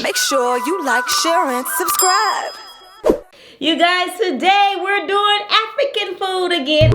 Make sure you like, share, and subscribe. You guys, today we're doing African food again.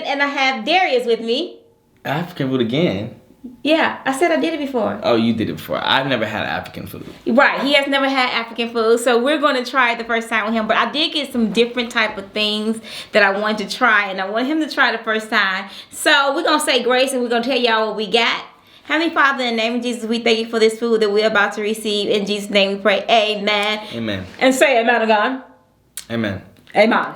And I have Darius with me. African food again? Yeah, I said I did it before. Oh, you did it before. I've never had African food. Right, he has never had African food, so we're going to try it the first time with him. But I did get some different type of things that I wanted to try, and I want him to try the first time. So we're going to say grace, and we're going to tell y'all what we got. Heavenly Father, in the name of Jesus, we thank you for this food that we're about to receive. In Jesus' name we pray, amen. Amen. And say amen to God. Amen. Amen.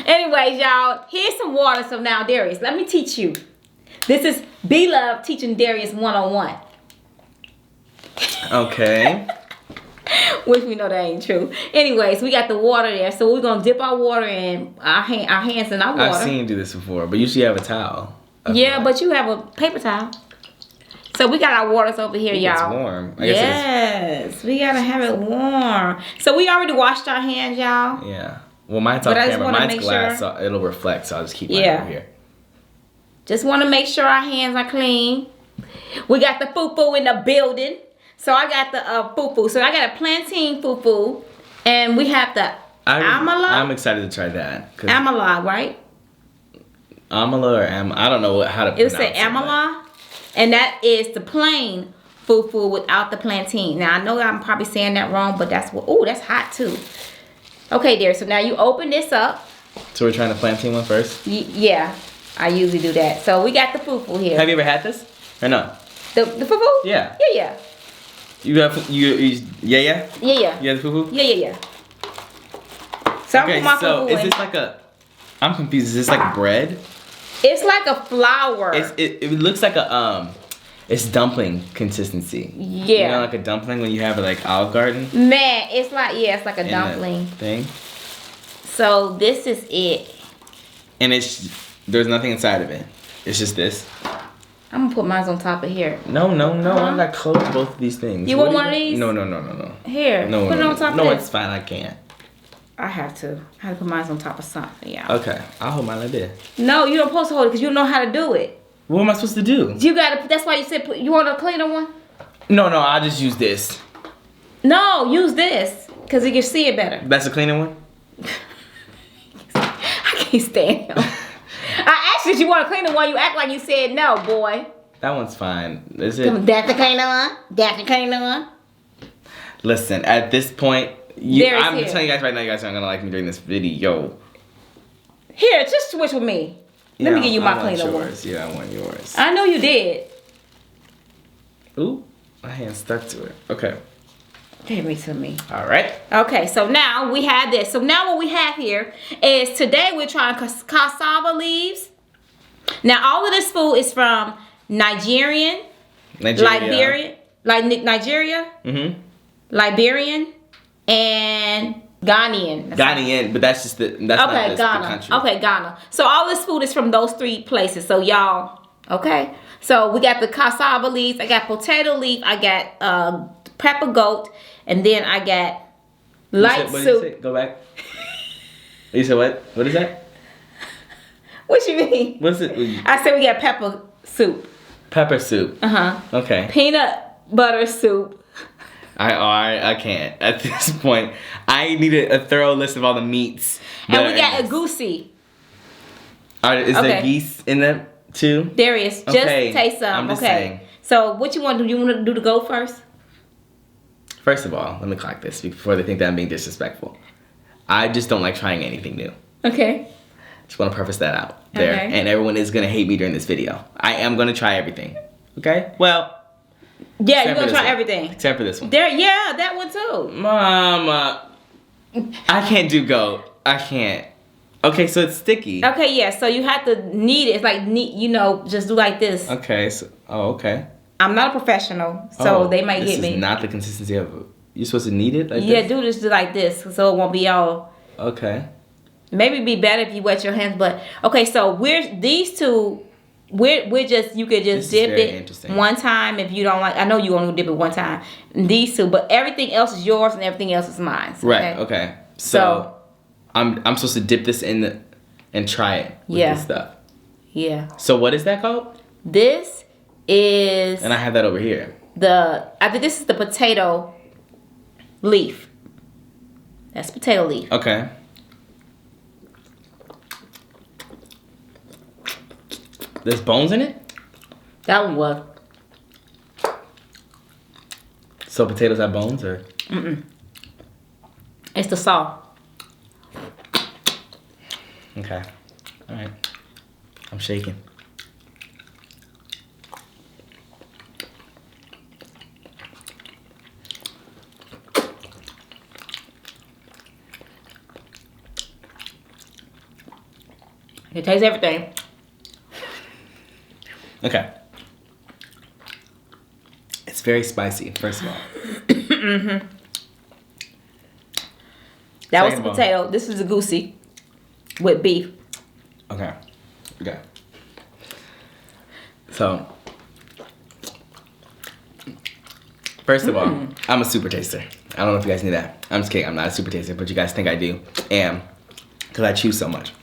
Anyways, y'all, here's some water. So now, Darius, let me teach you. This is Blove teaching Darius 101. Okay. Which we know that ain't true. Anyways, we got the water there. So we're going to dip our water in, our hands in our water. I've seen you do this before, but usually you have a towel. Yeah, but you have a paper towel. So we got our waters over here, y'all. It's warm. I guess yes, we got to have it warm. So we already washed our hands, y'all. Yeah. Well, mine's on camera. Mine's glass, so it'll reflect, so I'll just keep mine over here. Just want to make sure our hands are clean. We got the fufu in the building. So I got the fufu. So I got a plantain fufu. And we have the amala. I'm excited to try that. Amala, right? Amala or I don't know how to pronounce it. It'll say amala. And that is the plain fufu without the plantain. Now, I know I'm probably saying that wrong, but that's what... Oh, that's hot, too. Okay, there. So now you open this up. So we're trying the plantain one first? Yeah, I usually do that. So we got the fufu here. Have you ever had this? Or no? The fufu? Yeah. Yeah. You have you yeah? Yeah. You have the fufu? Yeah. So okay, I put my so fufu is in. this like a... I'm confused. Is this like bread? It's like a flour. It looks like a it's dumpling consistency. Yeah. You know, like a dumpling when you have it like Olive Garden. Man, it's like it's like a dumpling thing. So this is it. And there's nothing inside of it. It's just this. I'm gonna put mine on top of here. No. I'm not close to both of these things. You want one of these? No. Here. No. Put it on top of No, this. it's fine. I can't. I have to put mine on top of something, yeah. Okay, I'll hold mine like this. No, you don't supposed to hold it because you don't know how to do it. What am I supposed to do? You gotta. That's why you said you want a cleaner one. No, I'll just use this. No, use this because you can see it better. That's a cleaner one? I can't stand him. I asked you if you want a cleaner one. You act like you said no, boy. That one's fine. Is it? That's the cleaner one. That's the cleaner one. Listen, at this point, I'm telling you guys right now, you guys aren't gonna like me during this video. Here, just switch with me. Let me give you my cleaner one. Yeah, I want yours. I know you did. Ooh, my hand stuck to it. Okay. Give me to me. All right. Okay, so now we have this. So now what we have here is today we're trying cassava leaves. Now all of this food is from Liberian, Liberian, and Ghanaian. Ghanaian, but that's just not Ghana. the country. Okay, Ghana. So all this food is from those three places. So y'all, okay. So we got the cassava leaves. I got potato leaf. I got pepper goat, and then I got light soup. What did you say? Go back. You said what? What is that? What you mean? What's it? I said we got pepper soup. Pepper soup. Okay. Peanut butter soup. I can't. At this point, I need a thorough list of all the meats. And we got Egusi. Is there geese in them too? Darius, just taste some. I'm just saying. So what you want to do? You want to do the goat first? First of all, let me clock this before they think that I'm being disrespectful. I just don't like trying anything new. Okay. Just want to preface that out there. Okay. And everyone is going to hate me during this video. I am going to try everything. Okay? Well... Yeah, you're gonna try everything. Except for this one. Yeah, that one too. Mama, I can't do goat. I can't. Okay, so it's sticky. Okay, yeah. So you have to knead it. It's like just do like this. Okay. So, okay. I'm not a professional, so they might get me. This is not the consistency of. You're supposed to knead it like this? Yeah, do like this, so it won't be all. Okay. Maybe be better if you wet your hands, but okay. So these two. We're just you could just dip it one time if you don't like. I know you want to dip it one time. These two, but everything else is yours and everything else is mine. Right. Okay. So I'm supposed to dip this in and try it with this stuff. Yeah. So what is that called? This is. And I have that over here. I think this is the potato leaf. That's potato leaf. Okay. There's bones in it? That one was. So potatoes have bones or? Mm-mm. It's the salt. Okay. All right. I'm shaking. It tastes everything. Okay. It's very spicy, first of all. Mm-hmm. That was the potato. This is Egusi with beef. Okay. Okay. So, first of all, I'm a super taster. I don't know if you guys knew that. I'm just kidding. I'm not a super taster, but you guys think I do. Am. Because I chew so much.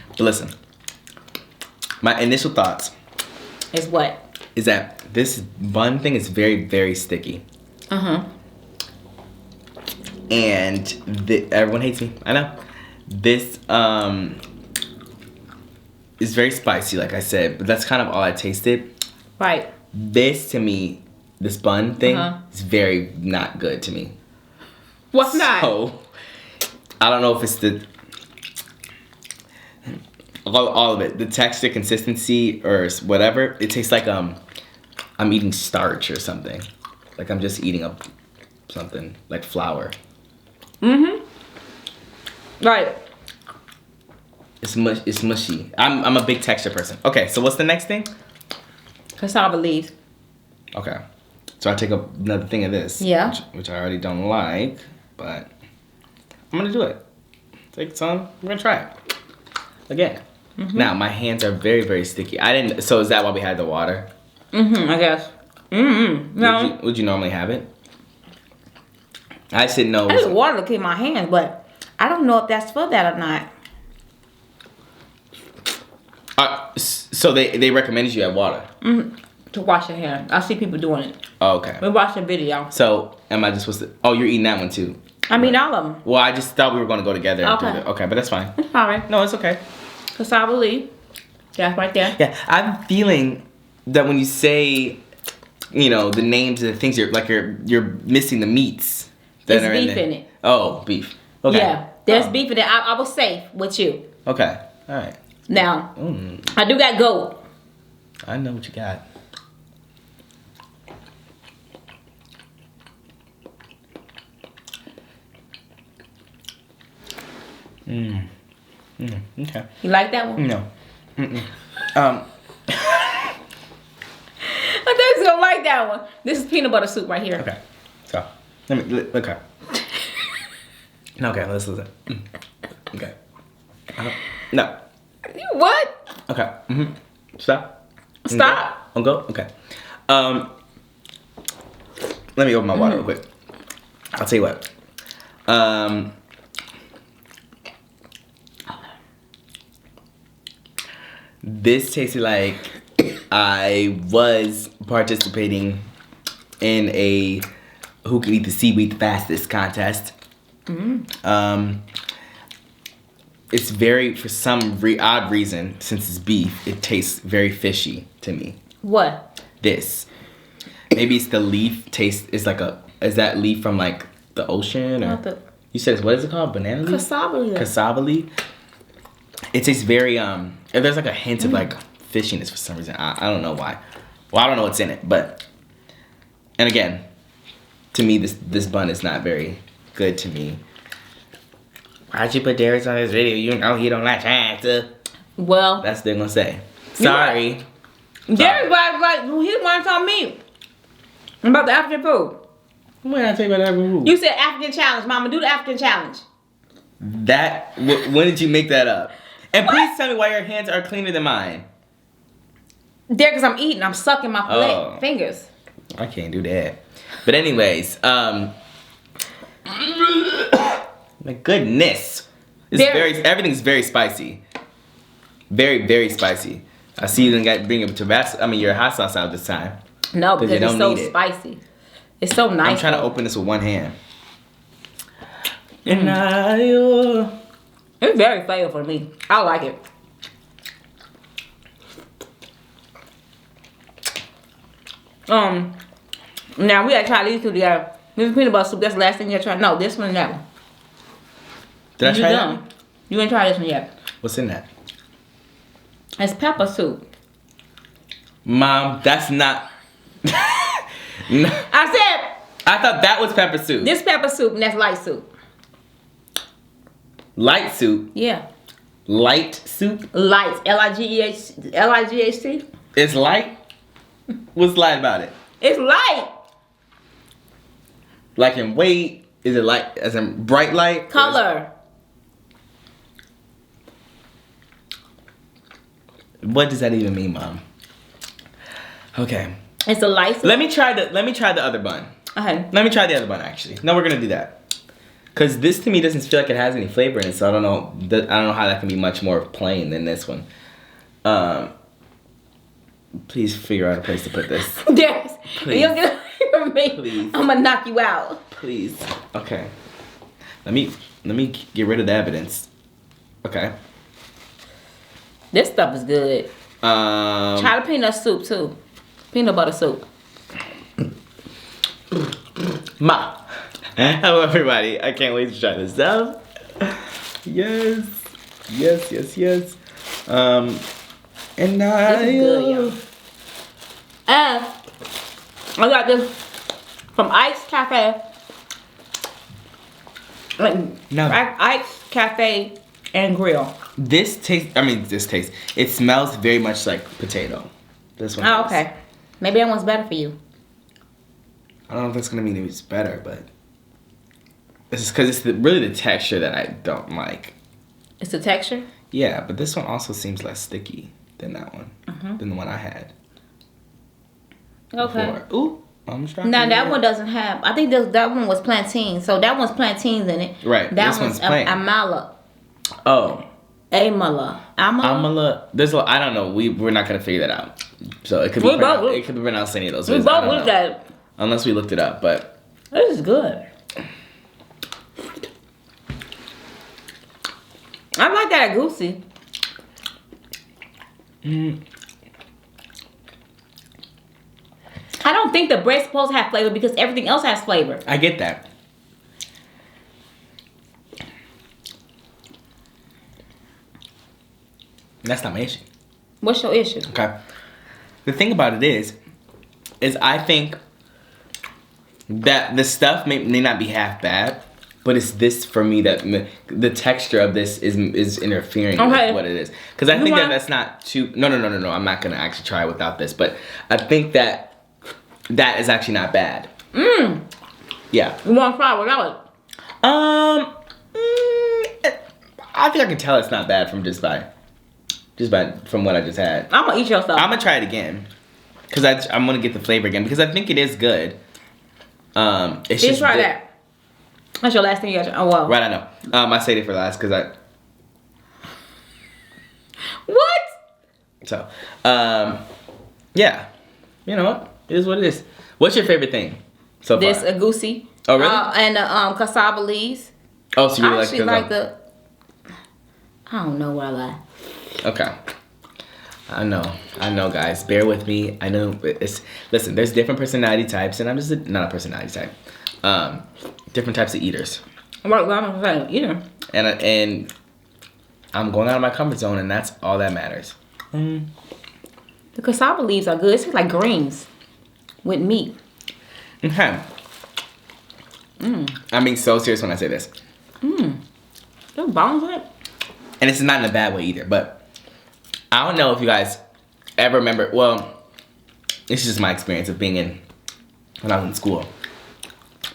But listen. My initial thoughts. Is what? Is that this bun thing is very, very sticky. Uh-huh. And everyone hates me. I know. This is very spicy, like I said, but that's kind of all I tasted. Right. This, to me, this bun thing is very not good to me. What's not? So, I don't know if it's all of it, the texture, consistency, or whatever. It tastes like I'm eating starch or something. Like I'm just eating something like flour. Mm-hmm. Right. It's mushy. I'm a big texture person. Okay, so what's the next thing? Cassava leaves. Okay, so I take another thing of this. Yeah. Which I already don't like, but I'm gonna do it. Take some. We're gonna try it again. Mm-hmm. Now my hands are very, very sticky. So is that why we had the water? Mm-hmm. I guess. Mm-hmm. No. Would you normally have it? I said no. I just water to clean my hands, but I don't know if that's for that or not. So they recommended you have water? Mm-hmm. To wash your hands. I see people doing it. Oh, okay. We watched a video. So am I just supposed to? Oh, you're eating that one too. I mean all of them. Well, I just thought we were going to go together. Okay. Okay, but that's fine. It's fine. No, it's okay. Cassava leaf. That's right there. Yeah, I'm feeling that when you say, the names of the things, you're missing the meats. There's beef in it. Oh, beef. Okay. Yeah, there's beef in it. I was safe with you. Okay. All right. Now, I do got goat. I know what you got. Okay. You like that one? No. I thought you was gonna like that one. This is peanut butter soup right here. Okay. So, let me look at. Okay, let's listen. Okay. No. What? Okay. Stop. Stop. I'll go. Okay. Let me open my water real quick. I'll tell you what. This tasted like I was participating in a who can eat the seaweed the fastest contest. It's very, for some odd reason, since it's beef, it tastes very fishy to me. What? This. Maybe it's the leaf taste. Is that leaf from like the ocean or? You said what is it called? Banana leaf? Cassava leaf. Cassava leaf. It tastes very there's like a hint of like fishiness for some reason. I don't know why. Well, I don't know what's in it, but and again, to me this bun is not very good to me. Why'd you put Darius on this video? You know he don't like trying to. Well, That's what they're gonna say. Sorry. Darius like he want to tell me about the African food. What did I tell you about African food? You said African challenge, Mama. Do the African challenge. When did you make that up? And please tell me why your hands are cleaner than mine. There, because I'm eating. I'm sucking my fingers. I can't do that. But anyways, my goodness. Everything's very spicy. Very, very spicy. I see you didn't bring your hot sauce out this time. No, because it's so spicy. It's so nice. I'm trying to open this with one hand. It's very flavorful for me. I like it. Now we gotta try these two together. This peanut butter soup. That's the last thing you gotta try. No, this one and that one. Did I try that? You ain't try this one yet. What's in that? It's pepper soup. Mom, that's not. No. I thought that was pepper soup. This pepper soup and that's light soup. Light soup? Yeah. Light soup? Light. Lighght. It's light? What's light about it? It's light. Like in weight? Is it light as in bright light? Color. What does that even mean, Mom? Okay. It's a light soup. Let me try the other bun. Okay. Let me try the other bun actually. No, we're gonna do that. Cause this to me doesn't feel like it has any flavor in it, so I don't know how that can be much more plain than this one. Please figure out a place to put this. Darius, Please. you get from me. Please. I'm gonna knock you out. Please. Okay. Let me get rid of the evidence. Okay. This stuff is good. Try the peanut soup too. Peanut butter soup. Ma. Hello everybody. I can't wait to try this stuff. Yes. And now This is good, y'all. And I got this from Ike's Cafe. Ike's Cafe and Grill. It smells very much like potato. This one. Oh, does. okay. Maybe that one's better for you. I don't know if that's gonna mean it's better, but this is because it's really the texture that I don't like. It's the texture? Yeah, but this one also seems less sticky than that one, than the one I had. Okay. Before. Ooh, I'm trying. Now that one doesn't have. I think that one was plantain. So that one's plantains in it. Right. That this one's plain. amala. Oh. Amala. I don't know. We're not gonna figure that out. So it could be pronounced any of those ways. We both looked at it. Unless we looked it up, but This is good. I like that Egusi. I don't think the bread's supposed to have flavor because everything else has flavor. I get that. That's not my issue. What's your issue? Okay. The thing about it is I think that the stuff may not be half bad, but it's this for me that the texture of this is interfering with what it is. Because I think that's not too. No. I'm not gonna actually try it without this, but I think that is actually not bad. Yeah. You want to try without it? I think I can tell it's not bad from from what I just had. I'm gonna eat your stuff. I'm gonna try it again, because I'm gonna get the flavor again because I think it is good. It's just try that. That's your last thing you got. Oh well. Right, I know. I saved it for last because I. What? So, yeah. You know what? It is what it is. What's your favorite thing so far? This Egusi. Oh really? And the cassava leaves. Oh, so you really I actually like the. I don't know what I like. Okay. I know, guys. Bear with me. I know listen, there's different personality types, and I'm just not a personality type. Different types of eaters. Right, well, I'm a eater. And I'm going out of my comfort zone, and that's all that matters. The cassava leaves are good. It's like greens with meat. Okay. I'm being so serious when I say this. There's bones in it. And it's not in a bad way either. But I don't know if you guys ever remember. Well, this is just my experience of being in when I was in school.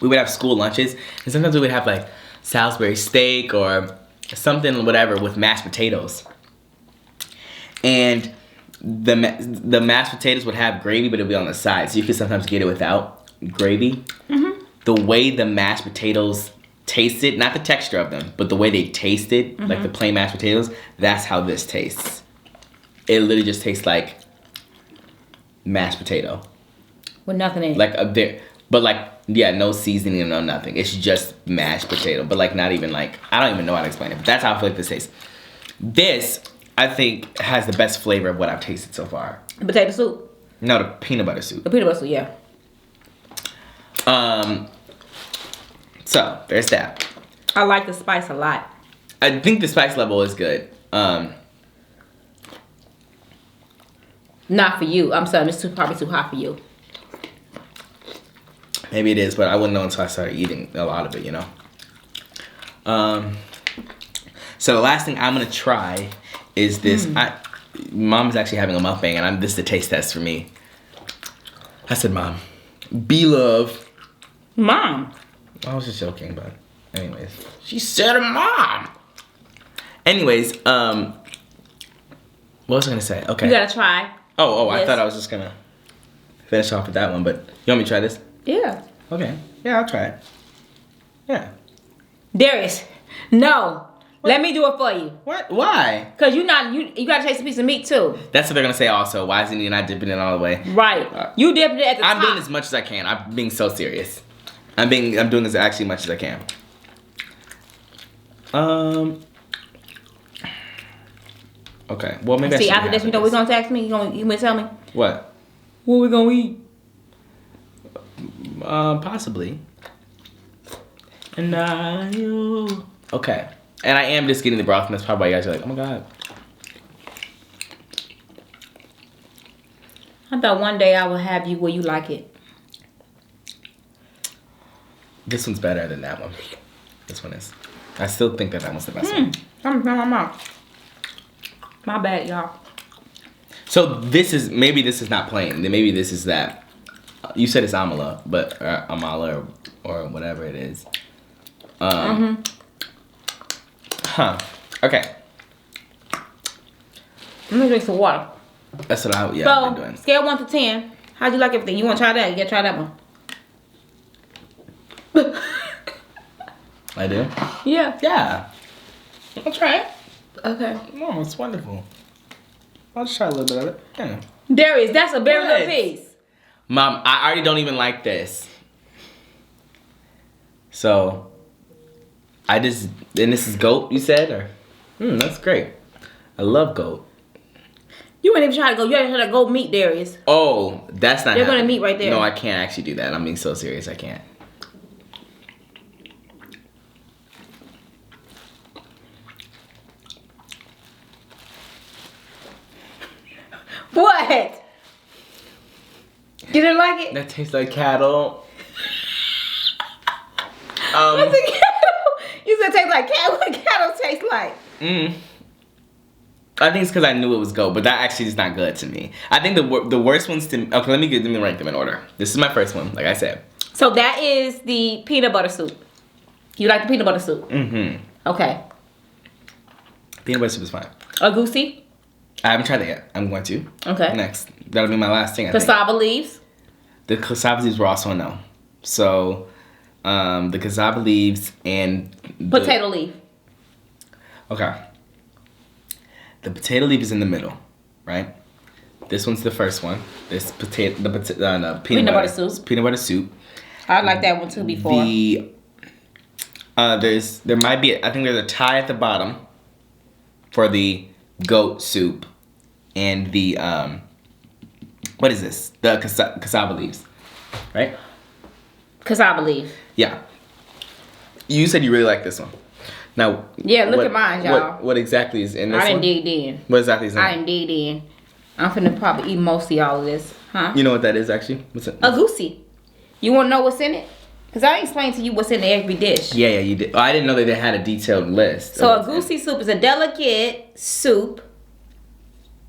We would have school lunches, and sometimes we would have like Salisbury steak or something, whatever, with mashed potatoes. And the mashed potatoes would have gravy, but it would be on the side, so you could sometimes get it without gravy. Mm-hmm. The way the mashed potatoes tasted, not the texture of them, but the way they tasted, like the plain mashed potatoes, that's how this tastes. It literally just tastes like mashed potato. With nothing in it. Like but like, yeah, no seasoning, no nothing. It's just mashed potato, but like not even like, I don't even know how to explain it, but that's how I feel like this tastes. This, I think, has the best flavor of what I've tasted so far. Potato soup? No, the peanut butter soup. The peanut butter soup, yeah. So, there's that. I like the spice a lot. I think the spice level is good. Not for you. I'm sorry, it's probably too hot for you. Maybe it is, but I wouldn't know until I started eating a lot of it, you know? So the last thing I'm gonna try is this. Mom's actually having a mukbang, and this is the taste test for me. I said, Mom. Blove. Mom. I was just joking, but anyways. She said, Mom. Anyways, what was I gonna say? Okay. You gotta try. Oh, Yes. I thought I was just gonna finish off with that one, but you want me to try this? Yeah. Okay. Yeah, I'll try it. Yeah. Darius, no. Let me do it for you. What? Why? Cause you gotta taste a piece of meat too. That's what they're gonna say also. Why isn't he not dipping it all the way? Right. You dipped it at the top. I'm doing as much as I can. I'm being so serious. I'm doing as actually much as I can. Okay. Well, maybe See, I after this, you know what you're gonna text me? You gonna tell me? What? What we gonna eat? Possibly. And okay. And I am just getting the broth, and that's probably why you guys are like, oh my god. I thought one day I would have you where you like it. This one's better than that one. This one is. I still think that one's the best one. I'm my mouth. My bad, y'all. So maybe this is not plain. Maybe this is that. You said it's amala, but amala or whatever it is. Huh. Okay. Let me drink some water. That's what I've been doing. Scale 1 to 10. How'd you like everything? You want to try that? You gotta try that one. I do? Yeah. Yeah. I'll try it. Okay. No, it's wonderful. I'll just try a little bit of it. Yeah. Darius, that's a very What? good piece. Mom, I already don't even like this. So, and this is goat, you said? Or, that's great. I love goat. You ain't even try to go. You ain't try to go meet Darius. Oh, that's not They're gonna happening. meet right there. No, I can't actually do that. I'm being so serious. I can't. What? You didn't like it? That tastes like cattle. What's a cattle? You said it tastes like cattle. What cattle taste like? I think it's because I knew it was goat, but that actually is not good to me. I think the worst ones to me. Okay, let me rank them in order. This is my first one, like I said. So that is the peanut butter soup. You like the peanut butter soup? Mm-hmm. Okay. Peanut butter soup is fine. Egusi? I haven't tried that yet. I'm going to. Okay. Next. That'll be my last thing, I think. Cassava leaves? The cassava leaves were also a no. So, the cassava leaves and... Potato leaf. Okay. The potato leaf is in the middle, right? This one's the first one. This peanut butter soup. Peanut butter soup. I like that one too before. There might be, I think there's a tie at the bottom for the goat soup and the, what is this? The cassava leaves, right? Cassava leaf. Yeah. You said you really like this one. Now, yeah, look at mine, y'all. What exactly is in this one? I didn't dig in. What exactly is in it? I didn't dig in. I'm finna probably eat most of all of this. Huh? You know what that is actually? What's it? Egusi. You wanna know what's in it? Because I explained to you what's in every dish. Yeah, you did. Oh, I didn't know that they had a detailed list. So Egusi soup is a delicate soup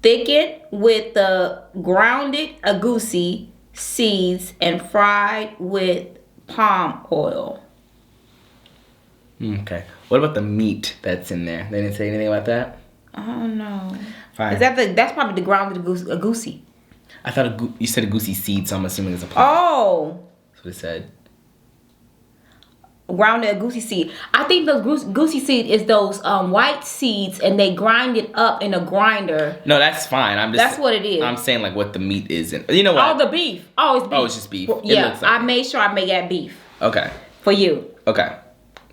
thickened with the grounded Egusi seeds and fried with palm oil. Okay. What about the meat that's in there? They didn't say anything about that? Oh no. Fine. Is that's probably the grounded Egusi. I thought you said Egusi seed, so I'm assuming it's a palm. Oh. That's what it said. Grounded Egusi seed. I think those Egusi seed is those white seeds, and they grind it up in a grinder. No, that's fine. That's what it is. I'm saying like what the meat is in. You know what? Oh, the beef. Oh, it's beef. Oh, it's just beef. Yeah, It looks like I made sure I made that beef Okay. for you. Okay.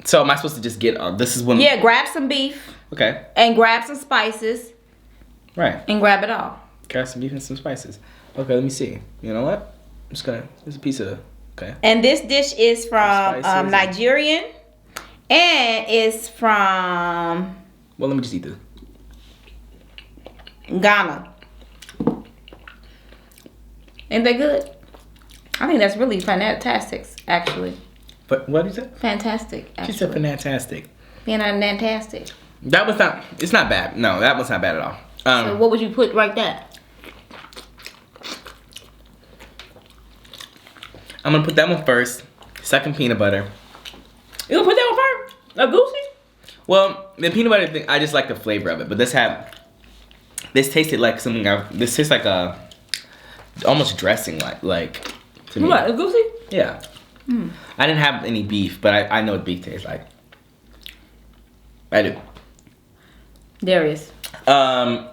So am I supposed to just get? This is when. Yeah, grab some beef Okay. and grab some spices Right. and grab it all. Got some beef and some spices. Okay, let me see. You know what? I'm just gonna. There's a piece of. Okay. And this dish is from Spices. Nigerian, and it's from Well, let me just eat this. Ghana. Ain't that good? I think that's really fantastic, actually. But what did you say? Fantastic, She said actually. fantastic. Fantastic. That was not. It's not bad. No, that was not bad at all. So what would you put right there? I'm gonna put that one first. Second, peanut butter. You gonna put that one first? Egusi? Well, the peanut butter thing, I just like the flavor of it. But this tasted like something. This tastes like a almost dressing like to me. What, Egusi? Yeah. I didn't have any beef, but I know what beef tastes like. I do. Darius. I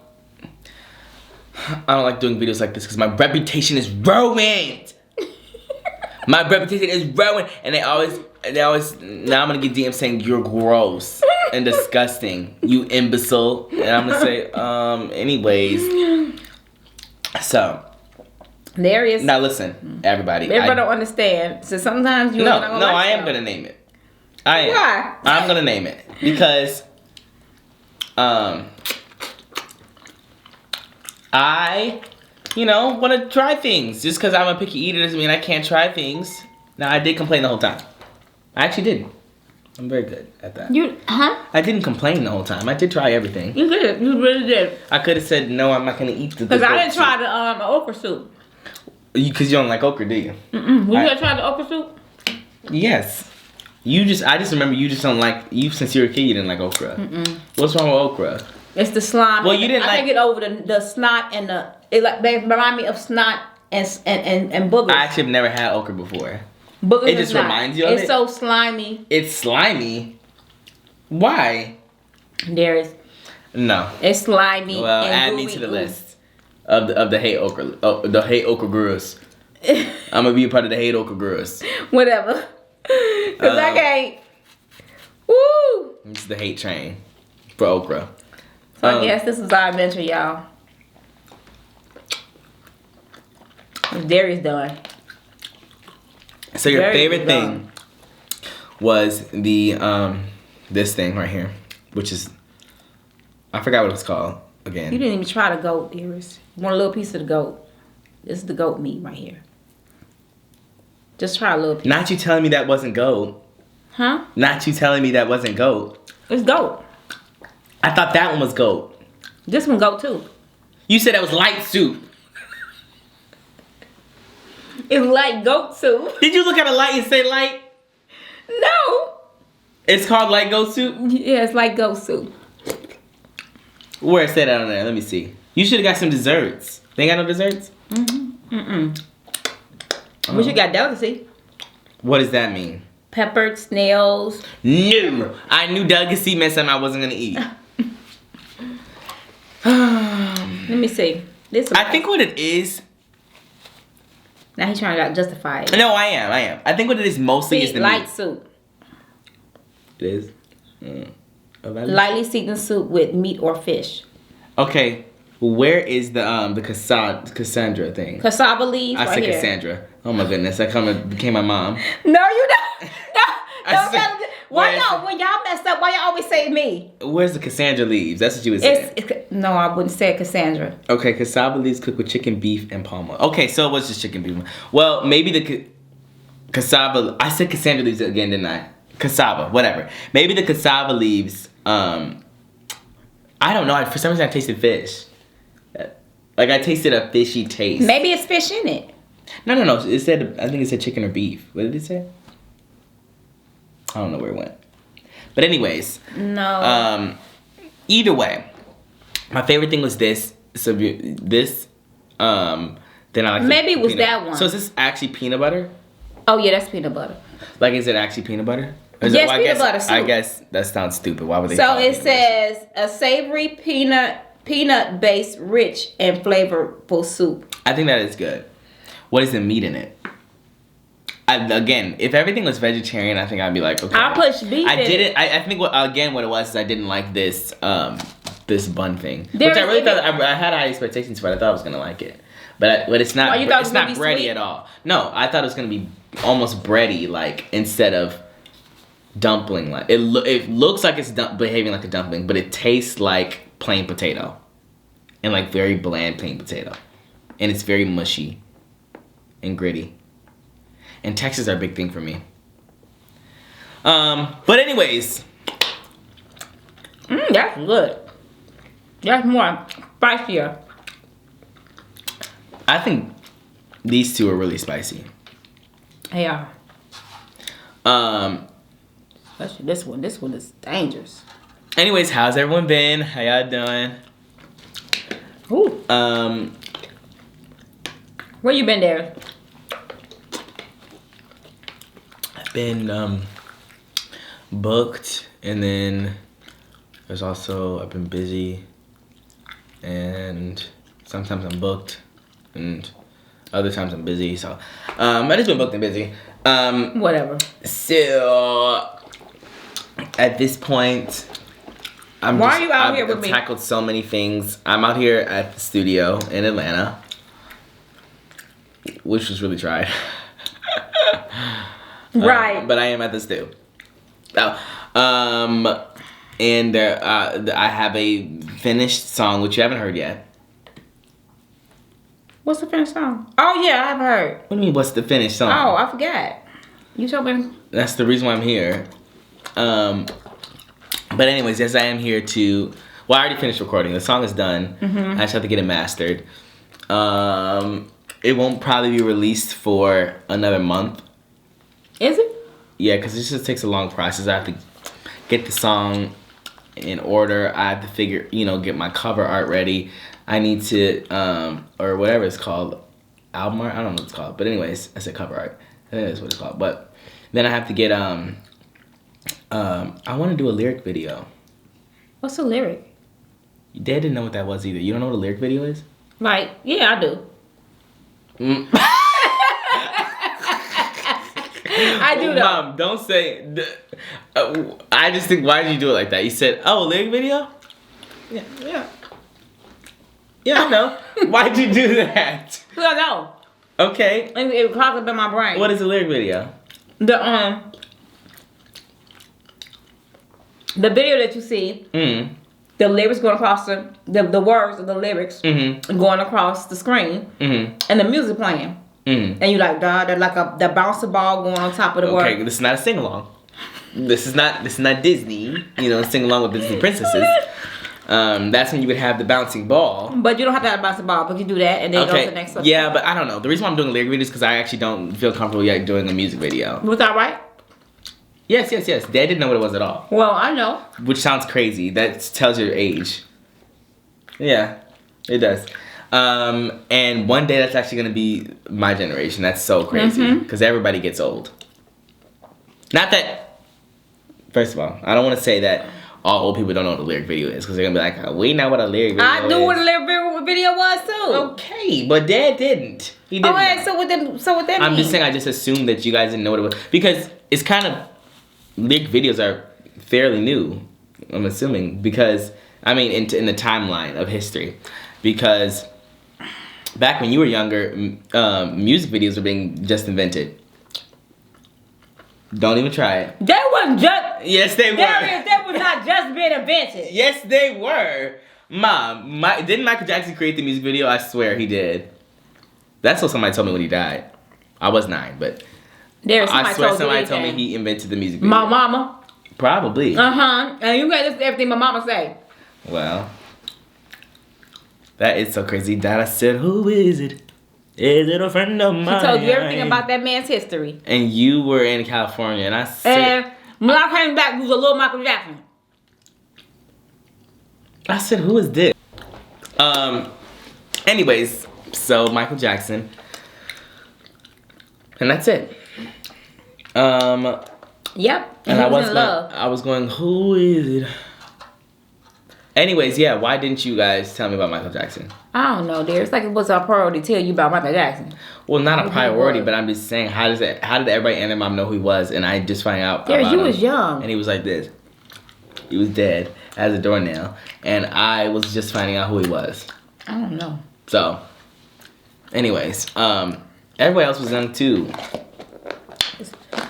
don't like doing videos like this because my reputation is ruined. My reputation is ruined, and they always. Now I'm gonna get DMs saying you're gross and disgusting, you imbecile, and I'm gonna say, anyways. So. Darius. Now listen, everybody. Everybody don't understand. So sometimes you No, ain't gonna no, like I am stuff. gonna name it. I am. Why? I'm gonna name it because, I, want to try things. Just because I'm a picky eater doesn't mean I can't try things. Now, I did complain the whole time. I actually did. I'm very good at that. I didn't complain the whole time. I did try everything. You did. You really did. I could have said, no, I'm not going to eat the Because I goat didn't soup. try the okra soup. Because you don't like okra, do you? You ever tried the okra soup? Yes. I just remember you just don't like, since you were a kid, you didn't like okra. What's wrong with okra? It's the slime. Well, you didn't I can't get over the snot and they remind me of snot and boogers. I actually have never had okra before. Boogers It and just snot. reminds you of it's it? so slimy. It's slimy. Why? Darius. No. It's slimy. Well, and add me gooey to the ooey. list of the hate okra. The hate okra growers. I'm gonna be a part of the hate okra growers. Whatever. Cause I can't. Woo! This is the hate train for okra. So I guess this is our adventure, y'all. Darius done. So your Very favorite done. thing was the this thing right here, which is I forgot what it's called again. You didn't even try the goat, Darius. You want a little piece of the goat. This is the goat meat right here. Just try a little piece. Not you telling me that wasn't goat. Huh? Not you telling me that wasn't goat. It's goat. I thought that one was goat. This one goat too. You said that was light soup. It's like goat soup. Did you look at a light and say light? No. It's called light goat soup? Yeah, it's like goat soup. Where it said that on there? Let me see. You should have got some desserts. They ain't got no desserts? But you got delicacy. What does that mean? Peppered snails. No. I knew delicacy meant something I wasn't gonna eat. Let me see. This. I think what it is. Now he's trying to justify it. No, I am. I think what it is mostly is the light meat. soup. It is. Lightly seasoned soup with meat or fish. Okay. Where is the Cassandra thing? Cassava leaves. I right said here. Cassandra. Oh my goodness, that became my mom. No, you don't. I No, said- don't. Why where's y'all? When y'all messed up, why y'all always say me? Where's the Cassandra leaves? That's what you was saying. No, I wouldn't say Cassandra. Okay, cassava leaves cooked with chicken, beef, and palm oil. Okay, so it was just chicken, beef. Well, maybe the cassava. I said cassandra leaves again, didn't I? Cassava, whatever. Maybe the cassava leaves. I don't know. For some reason, I tasted fish. Like I tasted a fishy taste. Maybe it's fish in it. No. It said. I think it said chicken or beef. What did it say? I don't know where it went. But anyways. No. Either way, my favorite thing was this. So this. Then I like. Maybe it was peanut. that one. So is this actually peanut butter? Oh yeah, that's peanut butter. Like, is it actually peanut butter? Yes, peanut butter soup. I guess that sounds stupid. Why would they? So it says a savory peanut based, rich and flavorful soup. I think that is good. What is the meat in it? Again, if everything was vegetarian, I think I'd be like, okay. I'll push beef. I didn't. I think what it was is I didn't like this this bun thing, There which I really is- thought I had high expectations for it. I thought I was gonna like it, but it's not. Oh, you thought it it's was not gonna be bready sweet? at all. No, I thought it was gonna be almost bready, like instead of dumpling. Like it looks like it's behaving like a dumpling, but it tastes like plain potato, and like very bland plain potato, and it's very mushy and gritty. And textures are a big thing for me. But anyways. That's good. That's more spicier. I think these two are really spicy. Yeah. Especially this one. This one is dangerous. Anyways, how's everyone been? How y'all doing? Ooh. Where you been there? Been booked, and then there's also I've been busy, and sometimes I'm booked, and other times I'm busy. So I just been booked and busy. Whatever. So at this point, Why are you out here with me? I've tackled so many things. I'm out here at the studio in Atlanta, which was really tried. Right. But I am at the stew. Oh, and I have a finished song which you haven't heard yet. What's the finished song? Oh yeah, I've heard. What do you mean? What's the finished song? Oh, I forgot. You told me. That's the reason why I'm here. But anyways, yes, I am here to. Well, I already finished recording. The song is done. I just have to get it mastered. It won't probably be released for another month. Is it? Yeah, because it just takes a long process. I have to get the song in order. I have to get my cover art ready. I need to, or whatever it's called, album art? I don't know what it's called. But anyways, I said cover art. I think that's what it's called. But then I have to get, I want to do a lyric video. What's the lyric? Dad didn't know what that was either. You don't know what a lyric video is? Like, yeah, I do. I do though. Mom, don't say. I just think, why did you do it like that? You said, "Oh, a lyric video." Yeah, I know. Why'd you do that? I don't know. Okay. It clogged up in my brain. What is a lyric video? The video that you see. The lyrics going across the words of the lyrics going across the screen, and the music playing. And you like that like the bouncer ball going on top of the word. Okay, this is not a sing along. This is not Disney. Sing along with Disney princesses. That's when you would have the bouncing ball. But you don't have to have a bouncing ball. But you do that and then go to the next one. Yeah, but I don't know. The reason why I'm doing a lyric video is because I actually don't feel comfortable yet doing a music video. Was that right? Yes. Dad didn't know what it was at all. Well, I know. Which sounds crazy. That tells your age. Yeah, it does. And one day that's actually gonna be my generation. That's so crazy because everybody gets old. Not that. First of all, I don't want to say that all old people don't know what a lyric video is because they're gonna be like, "We know what a lyric video is." I knew what a lyric video was too. Okay, but Dad didn't. He didn't. Okay, know. so what that I'm mean? just saying. I just assumed that you guys didn't know what it was because it's kind of lyric videos are fairly new. I'm assuming because in the timeline of history because. Back when you were younger, music videos were being just invented. Don't even try it. They wasn't just. Yes, they were. Darius, that was not just being invented. Yes, they were. Mom, didn't Michael Jackson create the music video? I swear he did. That's what somebody told me when he died. I was 9, but There's I swear somebody told me he invented the music video. My mama. Probably. And you gotta listen to everything my mama say. Well, that is so crazy. That I said, who is it? Is it a friend of mine? She told you everything about that man's history. And you were in California, and I said... And when I came back, you was a little Michael Jackson. I said, who is this? Anyways, so Michael Jackson. And that's it. Yep. And I was in love. I was going, who is it? Anyways, yeah, why didn't you guys tell me about Michael Jackson? I don't know, dear. It's like it was our priority to tell you about Michael Jackson. Well, not a priority, but I'm just saying, how did everybody and their mom know who he was? And I just find out Dear, about you him, was young. and he was like this. He was dead as a doornail, and I was just finding out who he was. I don't know. So, anyways, everybody else was young too.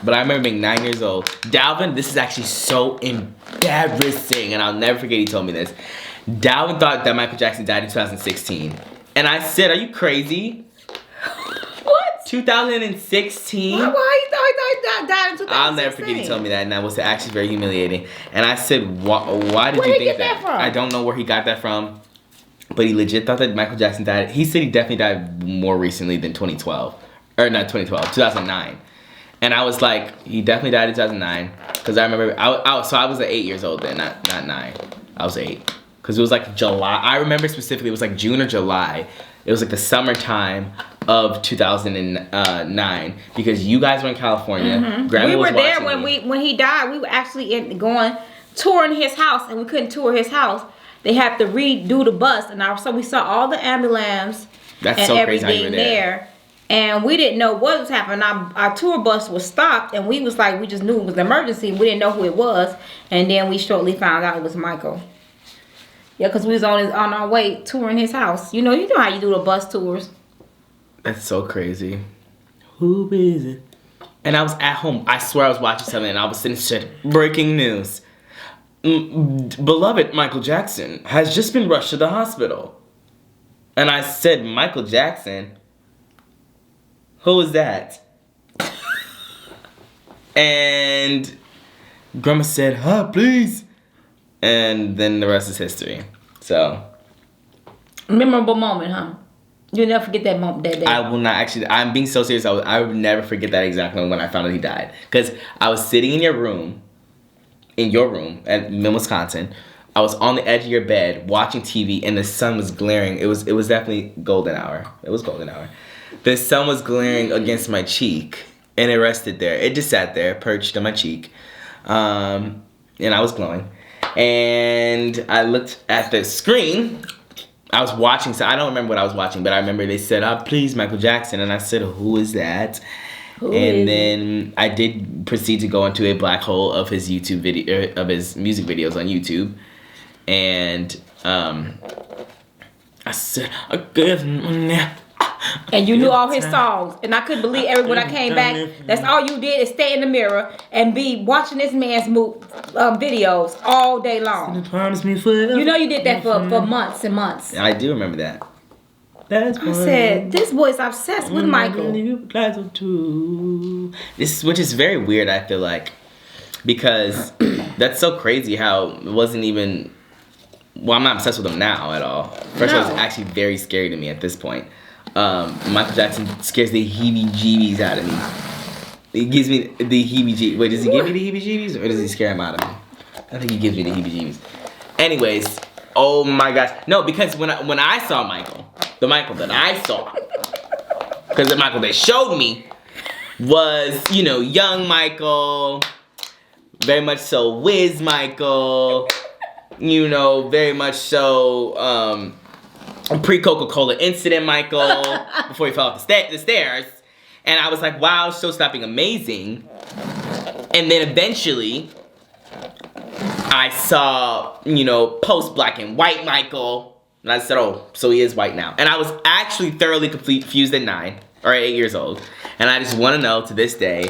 But I remember being 9 years old. Dalvin, this is actually so embarrassing, and I'll never forget he told me this. Dalvin thought that Michael Jackson died in 2016. And I said, are you crazy? What? 2016? Why you thought he died in 2016? I'll never forget he told me that, and that was actually very humiliating. And I said, why did you think that? From? I don't know where he got that from. But he legit thought that Michael Jackson died. He said he definitely died more recently than 2012. Or not 2012, 2009. And I was like, he definitely died in 2009. Because I remember, so I was 8 years old then, not 9. I was 8. Because it was like July. I remember specifically, it was like June or July. It was like the summertime of 2009. Because you guys were in California. Mm-hmm. We were there when he died. We were actually touring his house. And we couldn't tour his house. They had to redo the bus. And so we saw all the ambulance and so everything there. And we didn't know what was happening. Our tour bus was stopped, and we was like, we just knew it was an emergency. We didn't know who it was, and then we shortly found out it was Michael. Yeah, because we was on our way touring his house. You know how you do the bus tours. That's so crazy. Who is it? And I was at home. I swear I was watching something, and I was sitting shit. Breaking news. Beloved Michael Jackson has just been rushed to the hospital. And I said, Michael Jackson? Who was that? And Grandma said, please. And then the rest is history. So. Memorable moment, huh? You'll never forget that moment, that day. I will not actually. I'm being so serious. I would never forget that exact moment when I found out he died. Because I was sitting in your room at Wisconsin. I was on the edge of your bed watching TV, and the sun was glaring. It was definitely golden hour. It was golden hour. The sun was glaring against my cheek, and it rested there. It just sat there, perched on my cheek, and I was glowing. And I looked at the screen. I was watching, so I don't remember what I was watching, but I remember they said, please, Michael Jackson. And I said, who is that? And then I did proceed to go into a black hole of his YouTube video, of his music videos on YouTube. And I said, and you knew all his songs. And I couldn't believe when I came back, that's all you did is stay in the mirror and be watching this man's videos all day long. You know you did that for months and months. I do remember that. I said, this boy's obsessed with Michael. Which is very weird, I feel like. Because that's so crazy how it wasn't even... Well, I'm not obsessed with him now at all. First of all, it's actually very scary to me at this point. Michael Jackson scares the heebie-jeebies out of me. He gives me the heebie-jeebies. Wait, does he give me the heebie-jeebies? Or does he scare him out of me? I think he gives me the heebie-jeebies. Anyways, oh my gosh. No, because when I saw Michael, the Michael that I saw, because the Michael they showed me was, young Michael, very much so Wiz Michael, very much so pre-Coca-Cola incident Michael, before he fell off the stairs. And I was like, wow, show-stopping amazing. And then eventually, I saw, post black and white Michael. And I said, oh, so he is white now. And I was actually thoroughly confused at 9 or 8 years old. And I just want to know to this day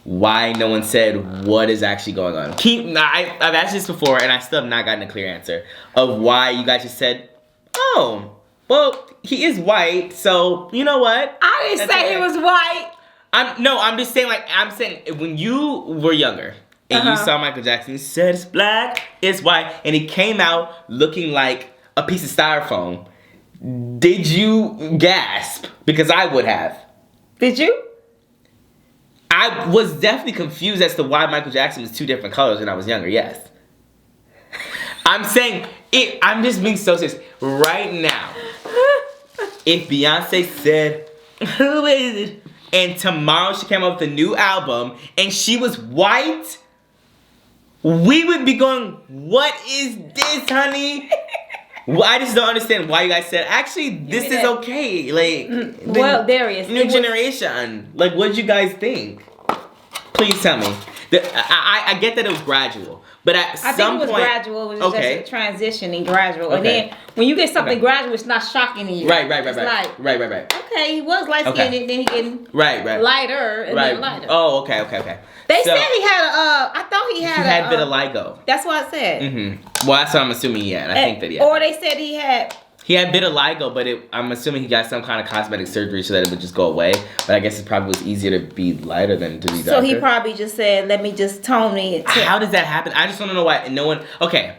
why no one said what is actually going on. I've asked this before, and I still have not gotten a clear answer of why you guys just said, oh, well, he is white, so you know what? I didn't say he was white. I'm just saying, when you were younger and you saw Michael Jackson, he said it's black, it's white, and he came out looking like a piece of styrofoam. Did you gasp? Because I would have. Did you? I was definitely confused as to why Michael Jackson was two different colors when I was younger, yes. I'm saying it. I'm just being so serious. Right now, if Beyonce said, who is it? And tomorrow she came out with a new album and she was white, we would be going, what is this, honey? Well, I just don't understand why you guys said, actually, this is okay. Like, well, Darius. New generation. Like, what did you guys think? Please tell me. I get that it was gradual. But at some point... I think it was gradual. It was just transitioning gradual. And then when you get something gradual, it's not shocking to you. Right. Right. Okay, he was light-skinned and then he getting lighter and then lighter. Oh, okay. They said he had I thought he had a vitiligo. That's what I said. Mm-hmm. Well, that's what I'm assuming he had. I think that he had. Or they said he had... He had vitiligo, but I'm assuming he got some kind of cosmetic surgery so that it would just go away. But I guess it probably was easier to be lighter than to be darker. So he probably just said, let me just tone it. How does that happen? I just want to know why no one... Okay.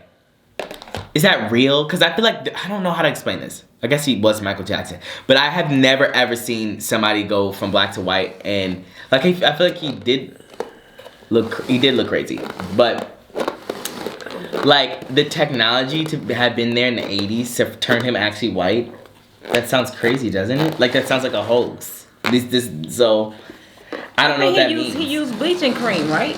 Is that real? Because I feel like... I don't know how to explain this. I guess he was Michael Jackson. But I have never, ever seen somebody go from black to white. And like I feel like he did look crazy. But... like, the technology to have been there in the 80s to turn him actually white, that sounds crazy, doesn't it? Like, that sounds like a hoax. So, I don't know what that means. He used bleaching cream, right?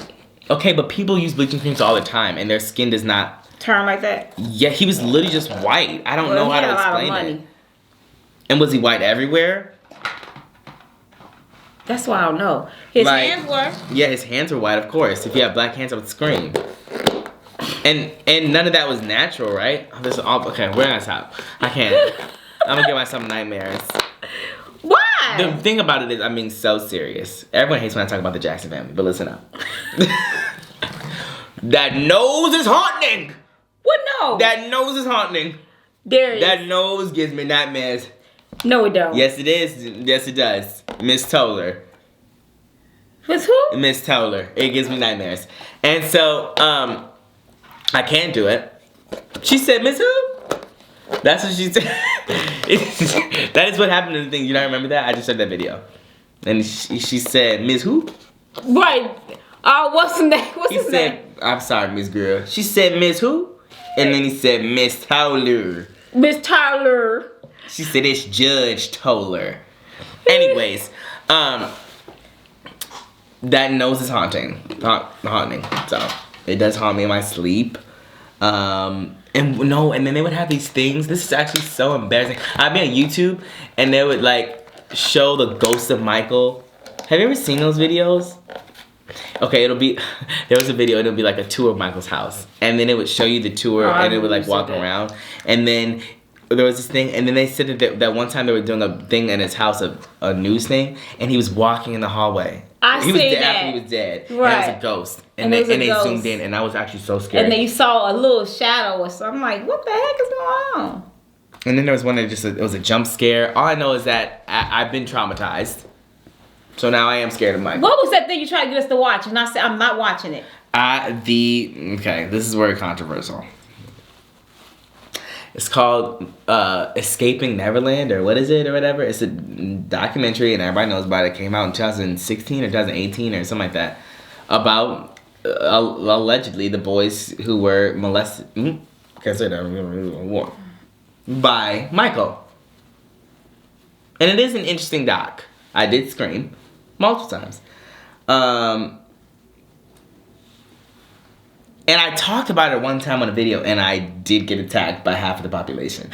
Okay, but people use bleaching creams all the time, and their skin does not... turn like that? Yeah, he was literally just white. I don't know how to explain it. And was he white everywhere? That's why I don't know. His hands were. Yeah, his hands were white, of course. If you have black hands, I would scream. And none of that was natural, right? Okay, we're gonna stop. I can't. I'm gonna give myself nightmares. Why? The thing about it is, I'm being so serious. Everyone hates when I talk about the Jackson family, but listen up. That nose is haunting. What nose? That nose is haunting. Darius. That nose gives me nightmares. No, it don't. Yes, it is. Yes, it does. Miss Toller. Miss who? Miss Toller. It gives me nightmares. And so, I can't do it. She said, Miss who? That's what she said. That is what happened in the thing. You don't remember that? I just said that video. And she said, Miss who? Right. What's his name? What's his name? I'm sorry, Miss Girl. She said, Miss who? And then he said, Miss Toller. Miss Toller. She said, it's Judge Toller. Anyways, that nose is haunting. Haunting. So, it does haunt me in my sleep. And then they would have these things. This is actually so embarrassing. I'd be on YouTube, and they would, like, show the ghost of Michael. Have you ever seen those videos? Okay, there was a video, it'll be like a tour of Michael's house. And then it would show you the tour, and it would like walk around. And then there was this thing, and then they said that one time they were doing a thing in his house, a news thing, and he was walking in the hallway. He was dead. After he was dead. Right. And it was a ghost. And they zoomed in, and I was actually so scared. And then you saw a little shadow or something. I'm like, what the heck is going on? And then there was one that it was a jump scare. All I know is that I've been traumatized. So now I am scared of Michael. What was that thing you tried to get us to watch? And I said, I'm not watching it. Okay, this is very controversial. It's called Escaping Neverland, or what is it, or whatever. It's a documentary, and everybody knows about it. It came out in 2016 or 2018 or something like that, about allegedly the boys who were molested. Can't say that. By Michael. And it is an interesting doc. I did scream multiple times. And I talked about it one time on a video, and I did get attacked by half of the population.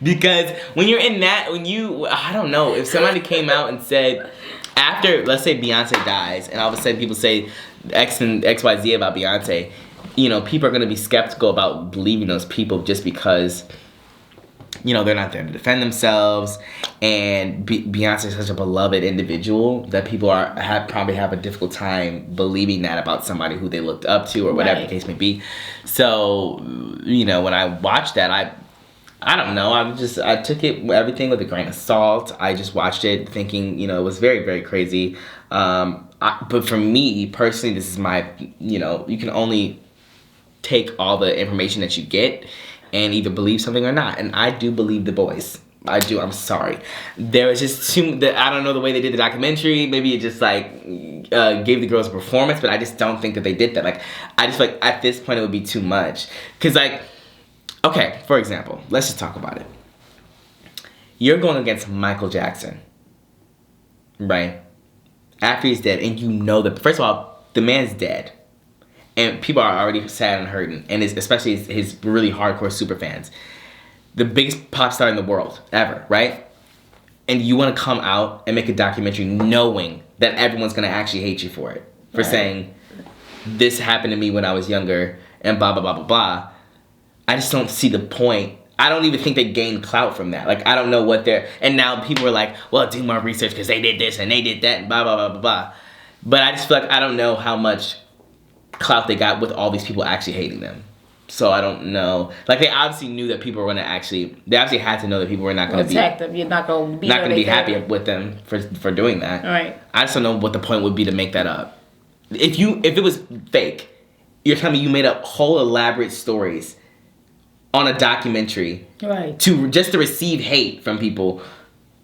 Because when you're in that, I don't know, if somebody came out and said, after, let's say Beyonce dies, and all of a sudden people say X and XYZ about Beyonce, people are going to be skeptical about believing those people just because, they're not there to defend themselves, and Beyonce is such a beloved individual that people probably have a difficult time believing that about somebody who they looked up to or whatever the case may be. So, when I watched that, I don't know. I took everything with a grain of salt. I just watched it thinking, it was very, very crazy. But for me personally, this is my, you can only take all the information that you get and either believe something or not. And I do believe the boys. I do. I'm sorry. There was just I don't know the way they did the documentary. Maybe it just gave the girls a performance, but I just don't think that they did that. Like, I just feel like at this point it would be too much. Cause okay, for example, let's just talk about it. You're going against Michael Jackson, right? After he's dead, and you know that, first of all, the man's dead. And people are already sad and hurting, and especially his really hardcore super fans. The biggest pop star in the world, ever, right? And you want to come out and make a documentary knowing that everyone's going to actually hate you for it. For saying, this happened to me when I was younger, and blah, blah, blah, blah, blah. I just don't see the point. I don't even think they gained clout from that. Like, I don't know what they're... And now people are like, well, do more research because they did this and they did that and blah, blah, blah, blah, blah. But I just feel like I don't know how much clout they got with all these people actually hating them. So I don't know. Like, they obviously knew that people were going to actually... They obviously had to know that people were not going to be... Attack them. You're not going to be happy with them for doing that. Right. I just don't know what the point would be to make that up. If it was fake, you're telling me you made up whole elaborate stories on a documentary, right? To receive hate from people,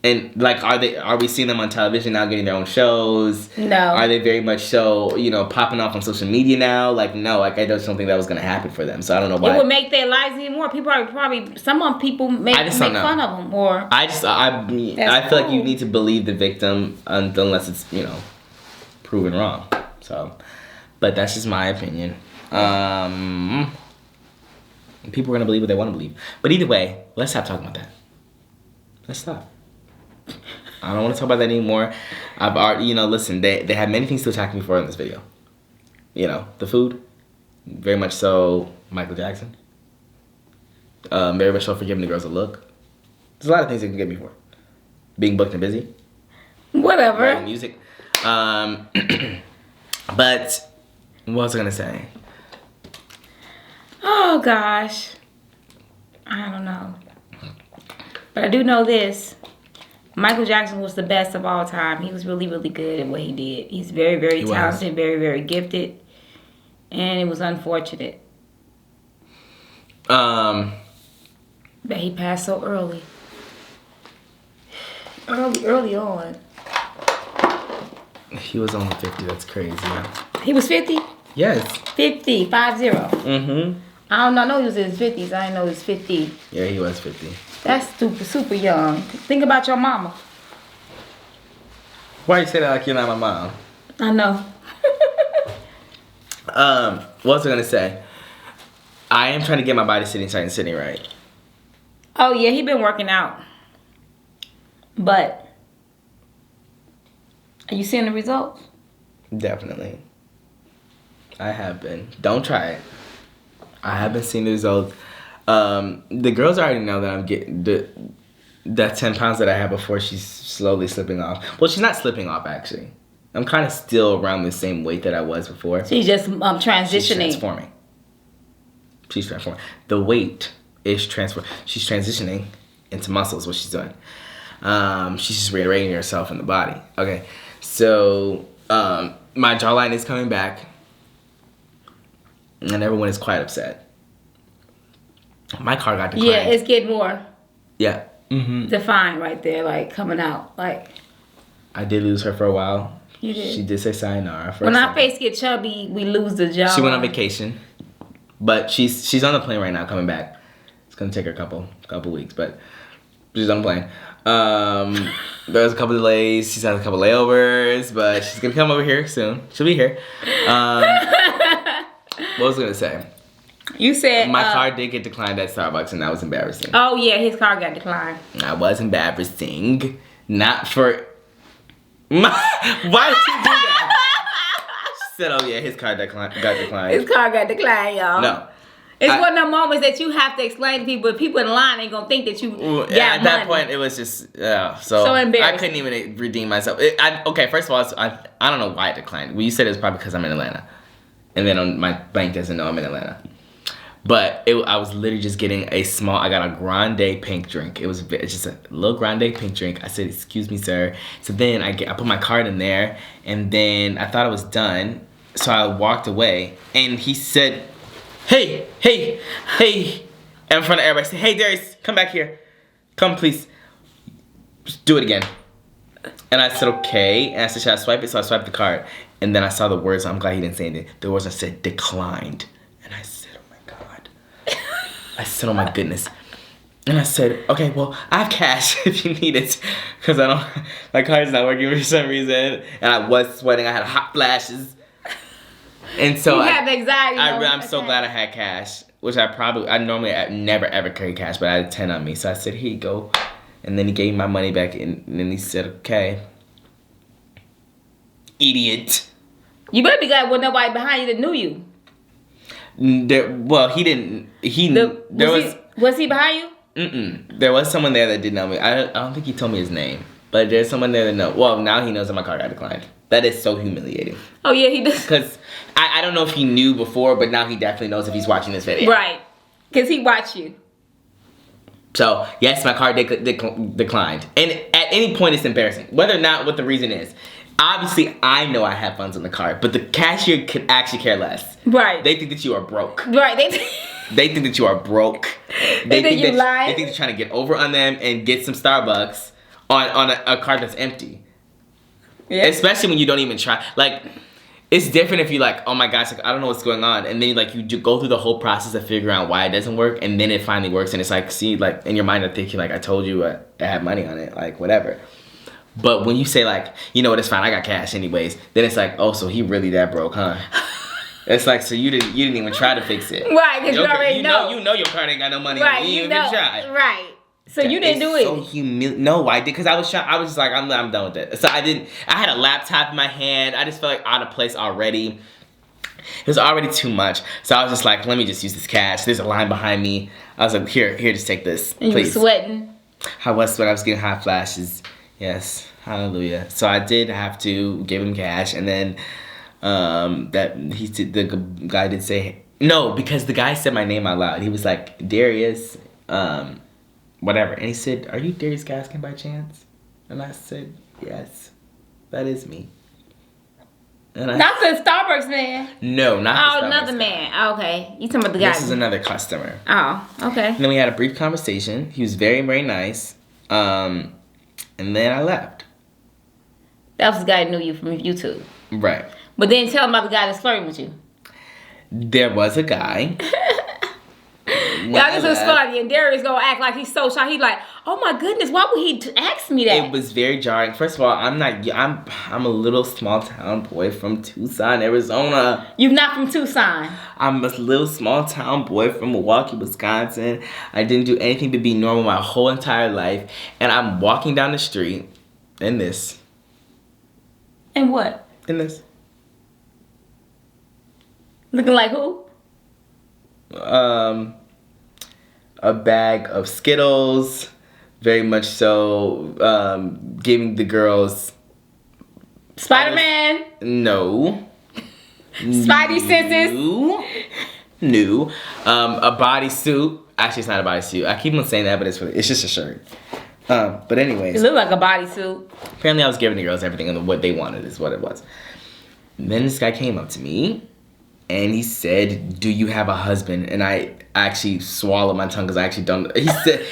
and like, are we seeing them on television now, getting their own shows? No. Are they very much so, popping off on social media now? Like, no, I just don't think that was gonna happen for them. So I don't know why. It would make their lives even more. People are probably people make fun of them, or I feel like you need to believe the victim unless it's proven wrong. So, but that's just my opinion. People are gonna believe what they want to believe. But either way, let's stop talking about that. Let's stop. I don't want to talk about that anymore. I've already, listen, they had many things to attack me for in this video. The food, very much so Michael Jackson. Very much so for giving the girls a look. There's a lot of things they can get me for. Being booked and busy. Whatever. Writing music. But what was I gonna say? Oh gosh, I don't know, but I do know this: Michael Jackson was the best of all time. He was really, really good at what he did. He's very, very talented, very, very gifted, and it was unfortunate that he passed so early. Early on. He was only 50. That's crazy. He was 50? Yes. 50, 50. Mm-hmm. I don't know. I know he was in his 50s. I didn't know he was 50. Yeah, he was 50. That's super young. Think about your mama. Why you say that like you're not my mom? I know. What was I gonna say? I am trying to get my body sitting right. Oh yeah, he been working out. But are you seeing the results? Definitely. I have been. Don't try it. I have been seeing the results. The girls already know that I'm getting that 10 pounds that I had before. She's slowly slipping off. Well, she's not slipping off actually. I'm kind of still around the same weight that I was before. She's just transitioning. She's transforming. The weight is transfer. She's transitioning into muscles. What she's doing. She's just rearranging herself in the body. Okay, so my jawline is coming back. And everyone is quite upset. My car got declined. Yeah, it's getting more. Yeah. Mm-hmm. Defined right there, like coming out. Like, I did lose her for a while. You did? She did say sayonara. When our face get chubby, we lose the jaw. She went on vacation. But she's on the plane right now coming back. It's going to take her a couple weeks, but she's on the plane. There's a couple delays. She's had a couple layovers, but she's going to come over here soon. She'll be here. What was I gonna say? You said my car did get declined at Starbucks, and that was embarrassing. Oh yeah, his car got declined. That was embarrassing. Not for why did she do that? She said, "Oh yeah, his car got declined." His car got declined, y'all. No. It's one of the moments that you have to explain to people. People in line ain't gonna think that you got at that money. point, it was just so embarrassing. I couldn't even redeem myself. Okay, first of all, I don't know why it declined. Well, you said it was probably because I'm in Atlanta. And then my bank doesn't know I'm in Atlanta. But I was literally just getting I got a grande pink drink. It's just a little grande pink drink. I said, excuse me, sir. So then I put my card in there, and then I thought I was done. So I walked away, and he said, hey. In front of everybody, I said, hey, Darius, come back here. Come, please. Just do it again. And I said, okay. And I said, should I swipe it? So I swiped the card. And then I saw the words. I'm glad he didn't say anything. The words I said, declined. And I said, oh my God. I said, oh my goodness. And I said, okay, well, I have cash if you need it. Because my card's not working for some reason. And I was sweating. I had hot flashes. And so you had the anxiety. I'm so glad I had cash. Which I normally never ever carry cash. But I had 10 on me. So I said, here you go. And then he gave me my money back. And then he said, okay. Idiot. You better be glad with nobody behind you that knew you. He didn't. Was he behind you? There was someone there that did know me. I don't think he told me his name. But there's someone there that knows. Well, now he knows that my card got declined. That is so humiliating. Oh, yeah, he does. Because I don't know if he knew before, but now he definitely knows if he's watching this video. Right. Because he watched you. So, yes, my card declined. And at any point, it's embarrassing. Whether or not what the reason is. Obviously, I know I have funds on the card, but the cashier could actually care less. Right. They think that you are broke. Right. They think that you are broke. They think you lying. They think you're trying to get over on them and get some Starbucks on a card that's empty. Yeah. Especially when you don't even try. Like, it's different if you like, oh my gosh, like, I don't know what's going on. And then like you go through the whole process of figuring out why it doesn't work. And then it finally works. And it's like, see, like in your mind, I'm thinking like, I told you I had money on it. Like, whatever. But when you say like, you know what, it's fine, I got cash anyways, then it's like, oh, so he really that broke, huh? It's like, so you didn't even try to fix it. Right, because you already know. You know your card ain't got no money right, on it. You know. even tried. Right. So you didn't do it. So no, I did, because I was just like, I'm done with it. So I had a laptop in my hand. I just felt like out of place already. It was already too much. So I was just like, let me just use this cash. There's a line behind me. I was like, here, just take this, and please. You were sweating. I was sweating. I was getting hot flashes. Yes, hallelujah. So I did have to give him cash, and then the guy did say no, because the guy said my name out loud. He was like, Darius, whatever, and he said, "Are you Darius Gaskin by chance?" And I said, "Yes, that is me." And not the Starbucks man. No, not the Starbucks another man. Oh, okay, you talking about the guy? This is another customer. Oh, okay. And then we had a brief conversation. He was very, very nice. And then I left. That was the guy who knew you from YouTube. Right. But then tell him about the guy that's flirting with you. There was a guy. Y'all, this was funny. And Darius gonna act like he's so shy. He's like, oh my goodness, why would he ask me that? It was very jarring. First of all, I'm a little small town boy from Tucson, Arizona. You're not from Tucson. I'm a little small town boy from Milwaukee, Wisconsin. I didn't do anything but be normal my whole entire life. And I'm walking down the street in this. And what? In this. Looking like who? A bag of Skittles, very much so, giving the girls... Spider-Man? No. Spidey senses? No. A bodysuit. Actually, it's not a bodysuit. I keep on saying that, but it's just a shirt. But anyways. It looked like a bodysuit. Apparently, I was giving the girls everything and what they wanted is what it was. And then this guy came up to me. And he said, do you have a husband? And I actually swallowed my tongue because I actually don't. He said,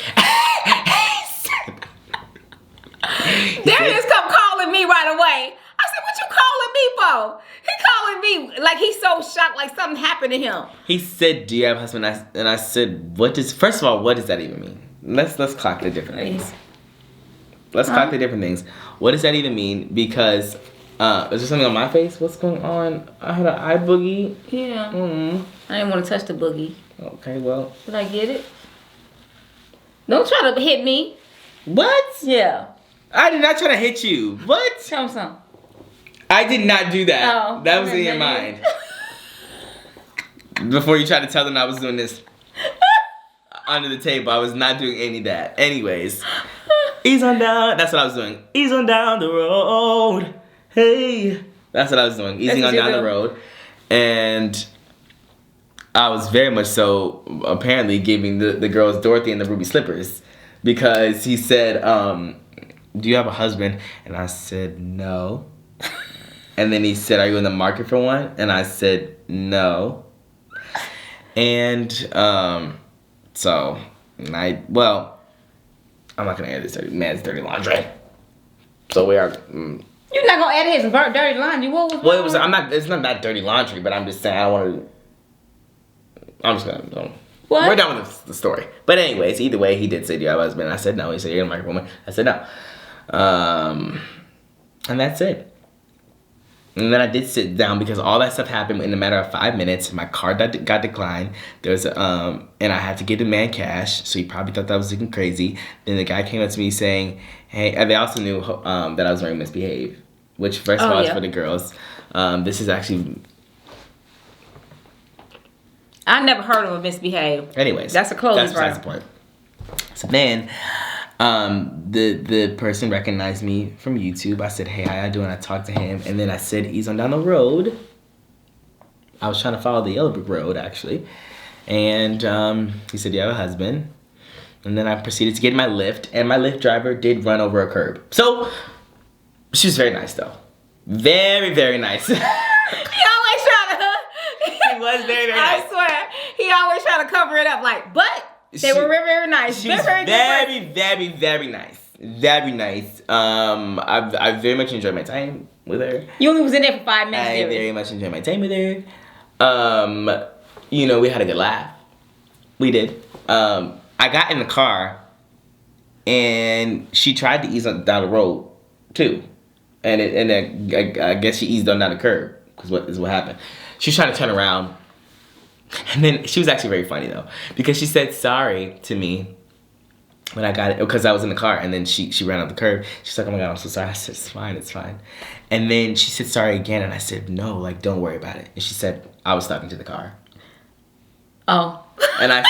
Darius kept calling me right away. I said, what you calling me for? He calling me like he's so shocked, like something happened to him. He said, do you have a husband? And I said, first of all, what does that even mean? Let's clock the different things. Let's clock the different things. What does that even mean? Because... is there something on my face? What's going on? I had an eye boogie. Yeah. I didn't want to touch the boogie. Okay, well. Did I get it? Don't try to hit me. What? Yeah. I did not try to hit you. What? Tell me something. I did not do that. Oh, that was in your mind. Before you tried to tell them I was doing this under the table, I was not doing any of that. Anyways. Ease on down. That's what I was doing. Ease on down the road. Hey, that's what I was doing, easing on down the road, and I was very much so apparently giving the girls Dorothy and the ruby slippers because he said, do you have a husband? And I said, no. And then he said, are you in the market for one? And I said, no. And so I'm not gonna add this man's dirty laundry. So we are. You're not gonna add his dirty laundry. What was? Well, it's not that dirty laundry, but I'm just saying I don't want to. I'm just gonna. What? We're done with the story. But anyways, either way, he did say, "Do you have a husband?" I said no. He said, "You're a microwoman." I said no. And that's it. And then I did sit down because all that stuff happened in a matter of 5 minutes. My card got declined. There's and I had to give the man cash, so he probably thought that I was looking crazy. Then the guy came up to me saying, "Hey," and they also knew that I was wearing Misbehave, which first of all is for the girls. This is actually. I never heard of a Misbehave. Anyways, that's a clothing brand. That's the point. So then, the person recognized me from YouTube. I said, "Hey, how you doing?" I talked to him, and then I said, "Ease on down the road." I was trying to follow the yellow brick road actually, and he said, "Do you have a husband?" And then I proceeded to get in my Lyft, and my Lyft driver did run over a curb. So she was very nice though, very very nice. He always try to. He was very very nice. I swear, he always try to cover it up like, but. They were very, very nice. She was very, very nice. Very nice. I very much enjoyed my time with her. You only was in there for 5 minutes. I very much enjoyed my time with her. You know, we had a good laugh. We did. I got in the car, and she tried to ease down the road too, and I guess she eased on down the curb because what happened. She was trying to turn around. And then she was actually very funny though, because she said sorry to me when I got it, because I was in the car, and then she ran up the curb. She's like, "Oh my God, I'm so sorry." I said, it's fine. And then she said sorry again, and I said, "No, like, don't worry about it." And she said, "I was talking to the car." Oh. And I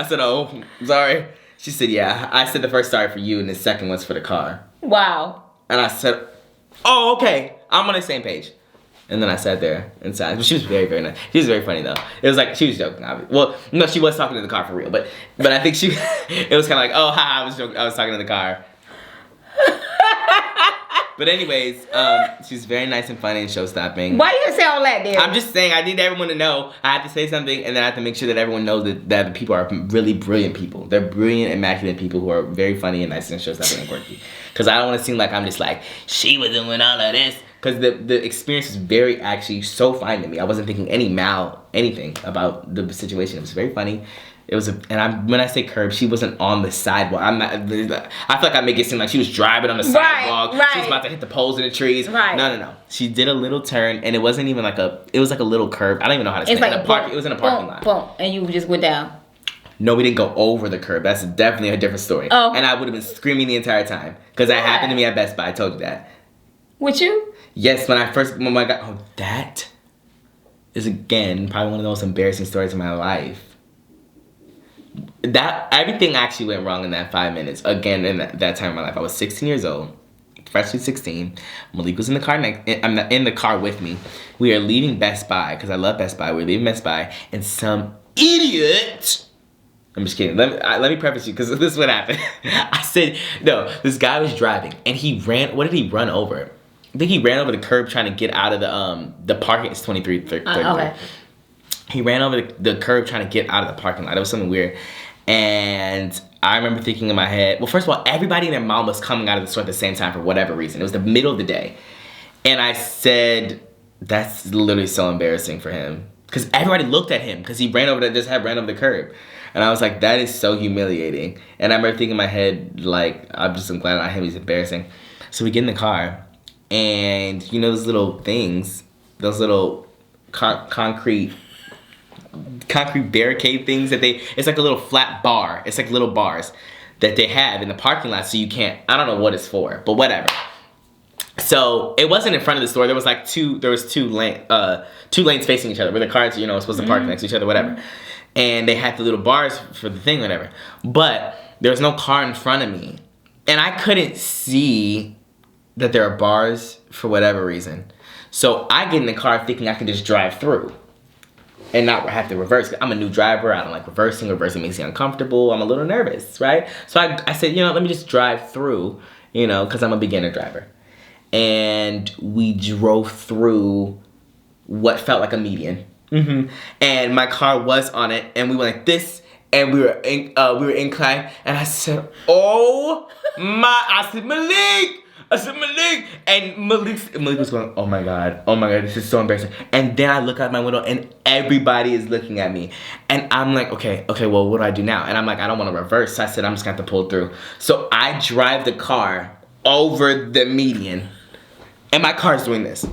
said, "Oh, sorry." She said, "Yeah." I said the first sorry for you, and the second one's for the car. Wow. And I said, "Oh, okay. I'm on the same page." And then I sat there inside. But she was very, very nice. She was very funny though. It was like she was joking. Well, no, she was talking to the car for real. But I think it was kind of like, oh, ha, I was joking. I was talking to the car. But anyways, she's very nice and funny and show-stopping. Why you gonna say all that, Darius? I'm just saying, I need everyone to know. I have to say something, and then I have to make sure that everyone knows that the people are really brilliant people. They're brilliant, immaculate people who are very funny and nice and show-stopping and quirky. Because I don't want to seem like I'm just like, she was doing all of this. Because the experience was very, actually, so fine to me. I wasn't thinking anything about the situation. It was very funny. It was when I say curb, she wasn't on the sidewalk. I feel like I make it seem like she was driving on the sidewalk. Right. She was about to hit the poles in the trees. Right. No. She did a little turn, and it wasn't even like it was like a little curb. I don't even know how to say it. It was in a parking lot. Boom, and you just went down. No, we didn't go over the curb. That's definitely a different story. Oh. And I would have been screaming the entire time. Because that happened to me at Best Buy. I told you that. With you? Yes, when I got... Oh, that is, again, probably one of the most embarrassing stories of my life. Everything actually went wrong in that 5 minutes. Again, in that time of my life. I was 16 years old. Freshly 16. Malik was in the car I'm in the car with me. We are leaving Best Buy, because I love Best Buy. We're leaving Best Buy, and some idiot... I'm just kidding. Let me preface you, because this is what happened. I said, no, this guy was driving, and he ran... What did he run over? I think he ran over the curb trying to get out of the parking. It's 23. Okay. He ran over the curb trying to get out of the parking lot. It was something weird. And I remember thinking in my head, well, first of all, everybody and their mom was coming out of the store at the same time for whatever reason. It was the middle of the day. And I said, that's literally so embarrassing for him. Because everybody looked at him because he ran over the curb. And I was like, that is so humiliating. And I remember thinking in my head, like, I'm glad not him. He's embarrassing. So we get in the car. And you know those little things, those little concrete barricade things it's like a little flat bar. It's like little bars that they have in the parking lot, so you can't, I don't know what it's for, but whatever. So it wasn't in front of the store. There was like two lanes facing each other where the cars, you know, supposed to park next to each other, whatever. And they had the little bars for the thing, whatever. But there was no car in front of me. And I couldn't see that there are bars for whatever reason. So I get in the car thinking I can just drive through and not have to reverse. I'm a new driver. I don't like reversing. Reversing makes me uncomfortable. I'm a little nervous, right? So I said, let me just drive through, because I'm a beginner driver. And we drove through what felt like a median. Mm-hmm. And my car was on it, and we went like this, and we were inclined, and I said, I said, Malik, and Malik was going, oh my god, this is so embarrassing. And then I look out my window, and everybody is looking at me, and I'm like, okay, well, what do I do now? And I'm like, I don't want to reverse, so I said, I'm just gonna have to pull through. So I drive the car over the median, and my car's doing this.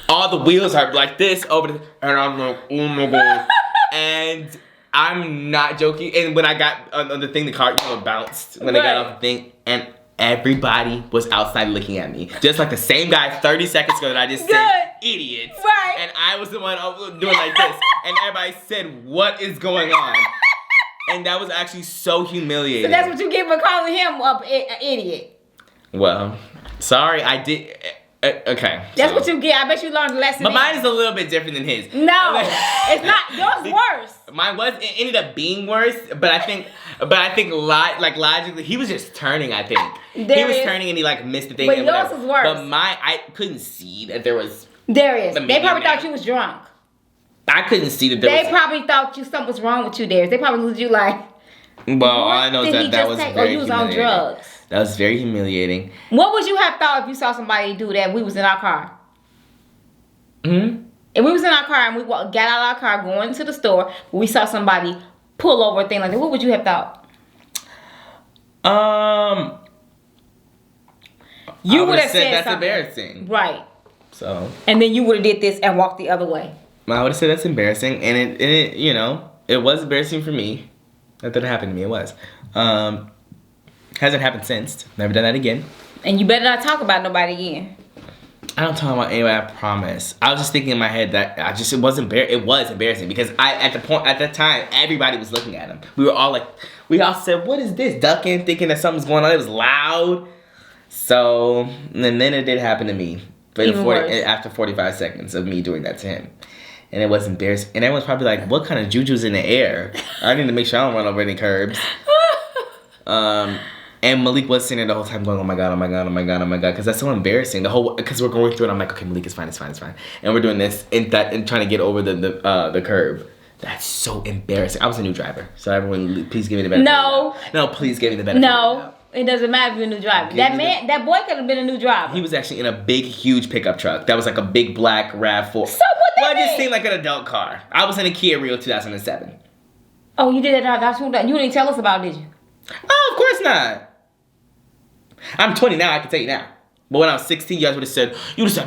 All the wheels are like this over the, and I'm like, oh my god. And I'm not joking. And when I got on the thing, the car bounced when I got off the thing, and everybody was outside looking at me. Just like the same guy 30 seconds ago that I just said, idiots. Right. And I was the one doing like this. And everybody said, what is going on? And that was actually so humiliating. So that's what you get for calling him an idiot. Well, sorry, I did. Okay. That's what you get. I bet you learned a lesson. But mine is a little bit different than his. No, it's not. Yours worse. Mine it ended up being worse, but I think logically, he was just turning. I think he was turning and he missed the thing. But and yours was worse. But I couldn't see that there was. Darius, they probably thought you was drunk. I couldn't see that there was. They probably thought something was wrong with you, Darius. They probably looked at you like. Well, all I know is that was very you was on drugs. That was very humiliating. What would you have thought if you saw somebody do that? We was in our car. Hmm. If we was in our car and we got out of our car going to the store, we saw somebody pull over a thing like that. What would you have thought? You would have said that's something. Embarrassing. Right. So. And then you would have did this and walked the other way. I would have said that's embarrassing, and it it was embarrassing for me. Not that it happened to me. It was. Hasn't happened since. Never done that again. And you better not talk about nobody again. I don't talk about anybody, I promise. I was just thinking in my head that it was embarrassing because at the time, everybody was looking at him. We all said, what is this? Ducking, thinking that something's going on. It was loud. So, and then it did happen to me. But after 45 seconds of me doing that to him. And it was embarrassing. And everyone's probably like, what kind of juju's in the air? I need to make sure I don't run over any curbs. And Malik was sitting there the whole time going, oh my god, because that's so embarrassing. Because we're going through it, I'm like, okay, Malik, it's fine. And we're doing this and trying to get over the curb. That's so embarrassing. I was a new driver, so everyone, please give me the benefit. No, please give me the benefit. No, it doesn't matter if you're a new driver. That boy could have been a new driver. He was actually in a big, huge pickup truck. That was like a big black RAV4. So what that mean? It just seemed like an adult car. I was in a Kia Rio 2007. Oh, you did that? You didn't tell us about it, did you? Oh, of course not. I'm 20 now, I can tell you now. But when I was 16, you guys would have said,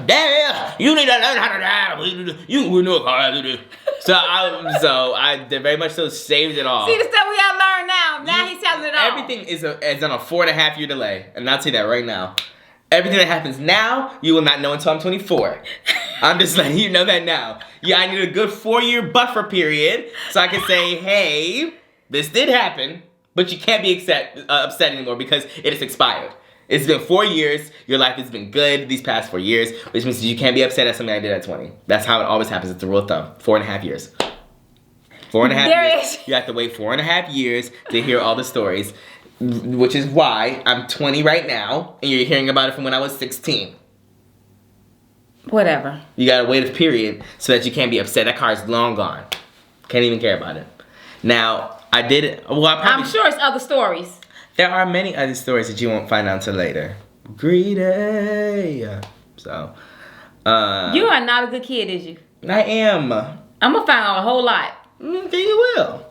Dad, you need to learn how to drive. You will know how to do it. So I very much so saved it all. See the stuff we gotta learn now. Now he's telling it all. Everything is on a 4.5 year delay. And I'll tell you that right now. Everything that happens now, you will not know until I'm 24. I'm just letting you know that now. Yeah, I need a good 4-year buffer period so I can say, hey, this did happen, but you can't be upset anymore because it has expired. It's been 4 years. Your life has been good these past 4 years, which means you can't be upset at something I did at 20. That's how it always happens. It's the rule of thumb. 4.5 years. 4.5 years. You have to wait 4.5 years to hear all the stories, which is why I'm 20 right now, and you're hearing about it from when I was 16. Whatever. You gotta wait a period so that you can't be upset. That car is long gone. Can't even care about it. Now, I did it. Well, I'm sure it's other stories. There are many other stories that you won't find out until later. Greedy. So. You are not a good kid, is you? I am. I'm gonna find out a whole lot. Then you will.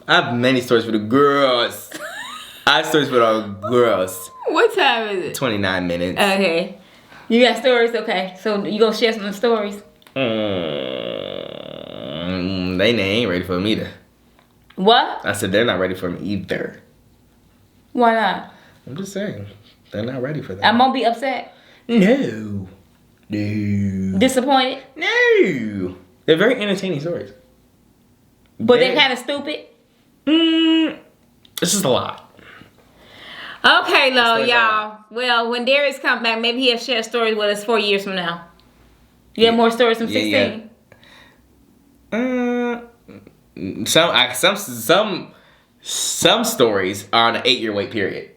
I have many stories for the girls. I have stories for the girls. What time is it? 29 minutes. Okay. You got stories? Okay. So you gonna share some stories? They ain't ready for me either. What? I said they're not ready for me either. Why not? I'm just saying. They're not ready for that. I'm gonna be upset. No. Disappointed? No. They're very entertaining stories. But they're kind of stupid? It's just a lot. Okay, Lo, Stories y'all. Well, when Darius come back, maybe he'll share stories with us 4 years from now. You have more stories from 16? Some stories are on an 8-year wait period.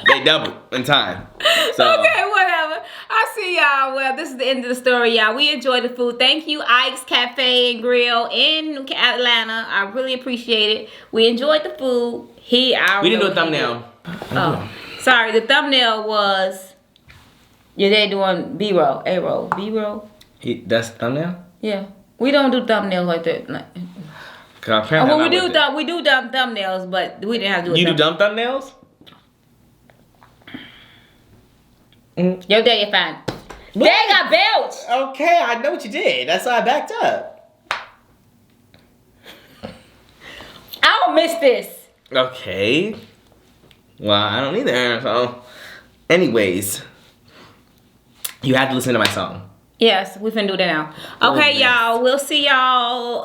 They double in time. So. Okay, whatever. I see y'all. Well, this is the end of the story, y'all. We enjoyed the food. Thank you, Ike's Cafe and Grill in Atlanta. I really appreciate it. We enjoyed the food. We didn't do a thumbnail. Oh, sorry. The thumbnail was your dad doing B-roll, A-roll, B-roll. That's the thumbnail? Yeah. We don't do thumbnails like that. Well, we do dumb thumbnails, but we didn't have to do a You do dumb thumbnails? Your daddy fine. Dad got belts. Okay, I know what you did. That's why I backed up. I don't miss this. Okay. Well, I don't either. So, anyways, you have to listen to my song. Yes, we finna do that now. Okay, y'all. We'll see y'all.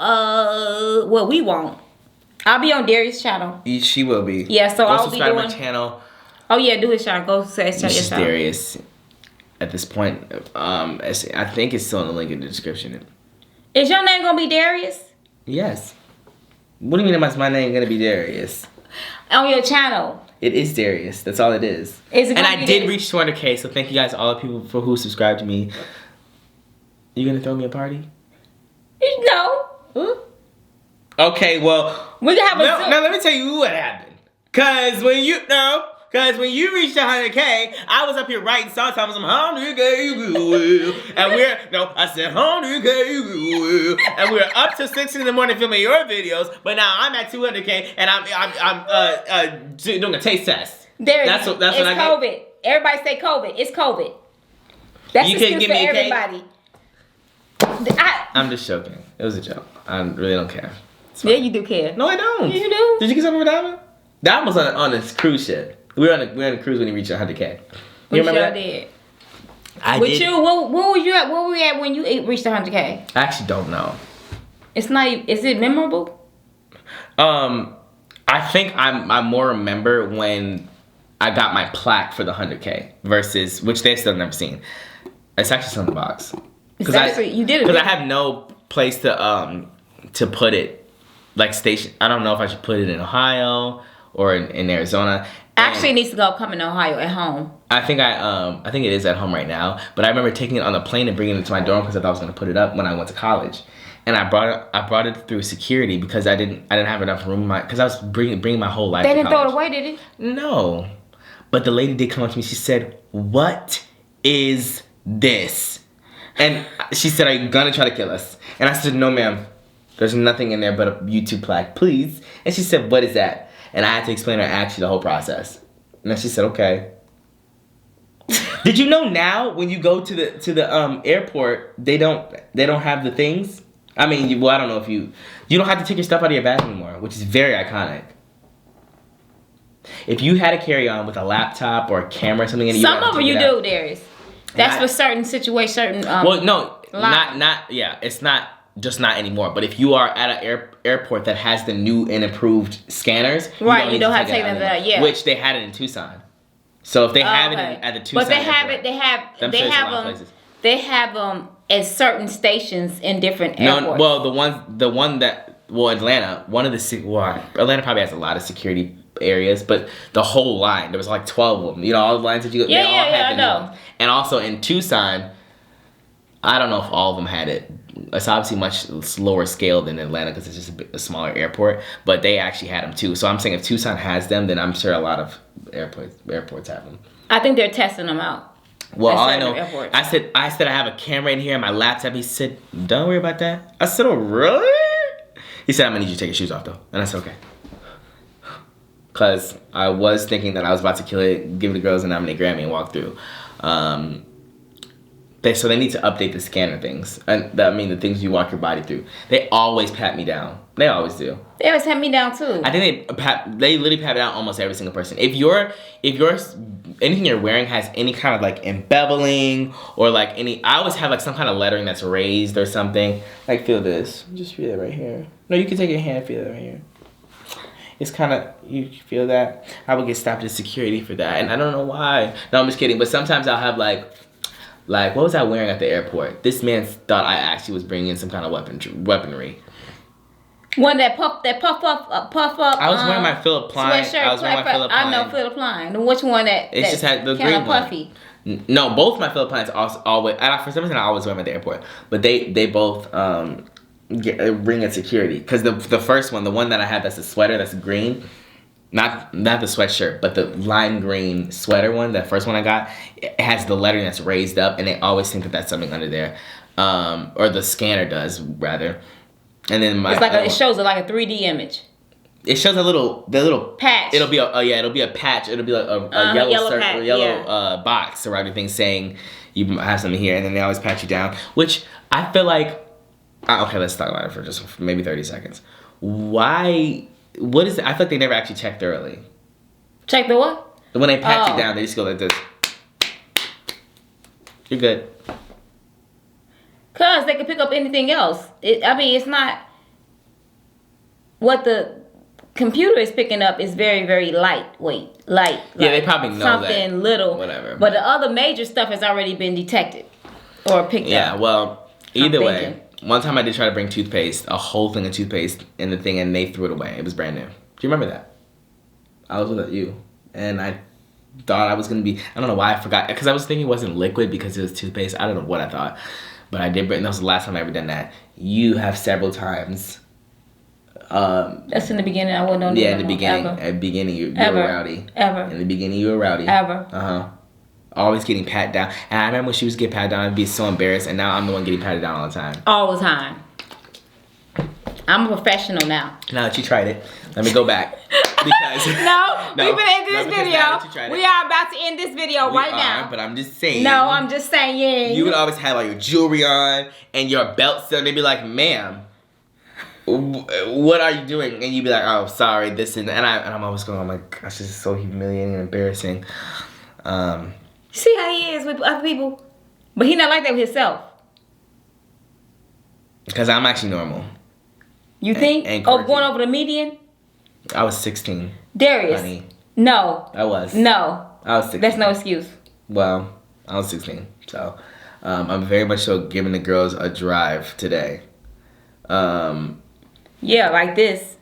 Well, we won't. I'll be on Darius' channel. She will be. Yeah, so I'll be subscribe to doing. my channel. Oh yeah, do his channel. Go say his This is channel. Darius. At this point, I think it's still in the link in the description. Is your name gonna be Darius? Yes. What do you mean my name gonna be Darius? On your channel. It is Darius. That's all it is. Is it? And gonna I be did Darius? reach 200K, so thank you guys, all the people who subscribed to me. You gonna throw me a party? No. Huh? Okay, well, We can have a. now let me tell you what happened. Cause when you reached 100K, I was up here writing songs. I was 100K, and I said 100K, and we're up to 6 in the morning filming your videos. But now I'm at 200K, and I'm doing a taste test. Darius, That's what it's I get. COVID. Everybody say COVID. It's COVID. That's You the can't excuse give for me a cake? everybody. I'm just joking. It was a joke. I really don't care. Yeah, you do care. No, I don't. You do. Did you get something for Diamond? Diamond was on this cruise ship. We were on a cruise when he reached 100K. You remember that? Did. I With did. you, what were you at? Where were we at when you reached 100K? I actually don't know. It's not. Is it memorable? I think I more remember when I got my plaque for the 100K versus which they've still never seen. It's actually still in the box. You did it. Because I have no place to put it. Like station. I don't know if I should put it in Ohio or in Arizona. Actually, it needs to come in Ohio at home. I think it is at home right now. But I remember taking it on the plane and bringing it to my dorm because I thought I was going to put it up when I went to college. And I brought it through security because I didn't have enough room because I was bringing my whole life. They to didn't throw college. it away, did it? No. But the lady did come up to me. She said, "What is this?" And she said, "Are you gonna try to kill us?" And I said, "No, ma'am. There's nothing in there but a YouTube plaque, please." And she said, "What is that?" And I had to explain her actually the whole process. And then she said, "Okay." Did you know now when you go to the airport, they don't have the things? I mean, I don't know if you don't have to take your stuff out of your bag anymore, which is very iconic. If you had a carry-on with a laptop or a camera or something, and some of them you do, Darius. That's for certain situations. Certain. Well, no, not. Yeah, it's not. Just not anymore. But if you are at an airport that has the new and improved scanners, right, you don't have to take them out. Yeah, which they had it in Tucson. So if they have it at the Tucson, but they have airport, it. They have them at certain stations in different airports. No, well, Atlanta. Atlanta probably has a lot of security areas, but the whole line, there was like 12 of them. You know, all the lines that you go. I know. And also in Tucson, I don't know if all of them had it. It's obviously much lower scale than Atlanta because it's just a smaller airport, but they actually had them too. So I'm saying if Tucson has them, then I'm sure a lot of airports have them. I think they're testing them out. Well, all I know, I said I have a camera in here and my laptop. He said, "Don't worry about that." I said, "Oh, really?" He said, "I'm gonna need you to take your shoes off though," and I said, "Okay." Because I was thinking that I was about to kill it, give the girls a nominate Grammy and walk through. So they need to update the scanner things. And the things you walk your body through. They always pat me down. They always do. They always pat me down too. I think they literally pat down almost every single person. If anything you're wearing has any kind of like embezzling or like I always have like some kind of lettering that's raised or something. Like feel this. Just feel it right here. No, you can take your hand and feel it right here. It's kind of, you feel that? I would get stopped at security for that, and I don't know why. No, I'm just kidding. But sometimes I'll have like what was I wearing at the airport? This man thought I actually was bringing in some kind of weaponry. One that puff up. I was wearing my Philip Klein. I know Philip Klein. Which one that? It's just had the green one. Puffy. No, both my Philip Kleins always. And for some reason, I always wear them at the airport. But they both ring at security, because the first one, the one that I had, that's a sweater, that's green. Not the sweatshirt, but the lime green sweater one. That first one I got, it has the lettering that's raised up, and they always think that that's something under there, or the scanner does rather. And then it shows like a 3D image. It shows the little patch. It'll be a patch. It'll be like a yellow circle, yellow box around your thing saying you have something here, and then they always pat you down. Which I feel like, okay, let's talk about it for just maybe 30 seconds. Why? What is it? I feel like they never actually check thoroughly. Check the what? When they pat you down, they just go like this. You're good. Cause they could pick up anything else. It's not what the computer is picking up is very, very lightweight. Yeah, they probably know something little. Whatever. But the other major stuff has already been detected or picked up. Yeah, well, either way. One time I did try to bring toothpaste, a whole thing of toothpaste in the thing, and they threw it away. It was brand new. Do you remember that? I was with you, and I thought I was going to be, I don't know why I forgot, because I was thinking it wasn't liquid because it was toothpaste. I don't know what I thought, but I did, and that was the last time I ever done that. You have several times. That's in the beginning. I wouldn't know. Yeah, in the beginning. At the beginning, you were rowdy. Ever. In the beginning, you were rowdy. Ever. Always getting patted down. And I remember when she was getting patted down, I'd be so embarrassed, and now I'm the one getting patted down all the time. All the time. I'm a professional now. Now that you tried it, let me go back. Because we've been in this video. We are about to end this video now. But I'm just saying. No, I'm just saying. You would always have all your jewelry on and your belt still, and they'd be like, "Ma'am, what are you doing?" And you'd be like, "Oh, sorry, this and that." And I'm always going, "Oh my gosh, this is so humiliating and embarrassing." See how he is with other people? But he not like that with himself. Because I'm actually normal. You think? Going over the median? I was 16. Darius. Honey. No. I was. No. I was 16. That's no excuse. Well, I was 16. So, I'm very much so giving the girls a drive today. Yeah, like this.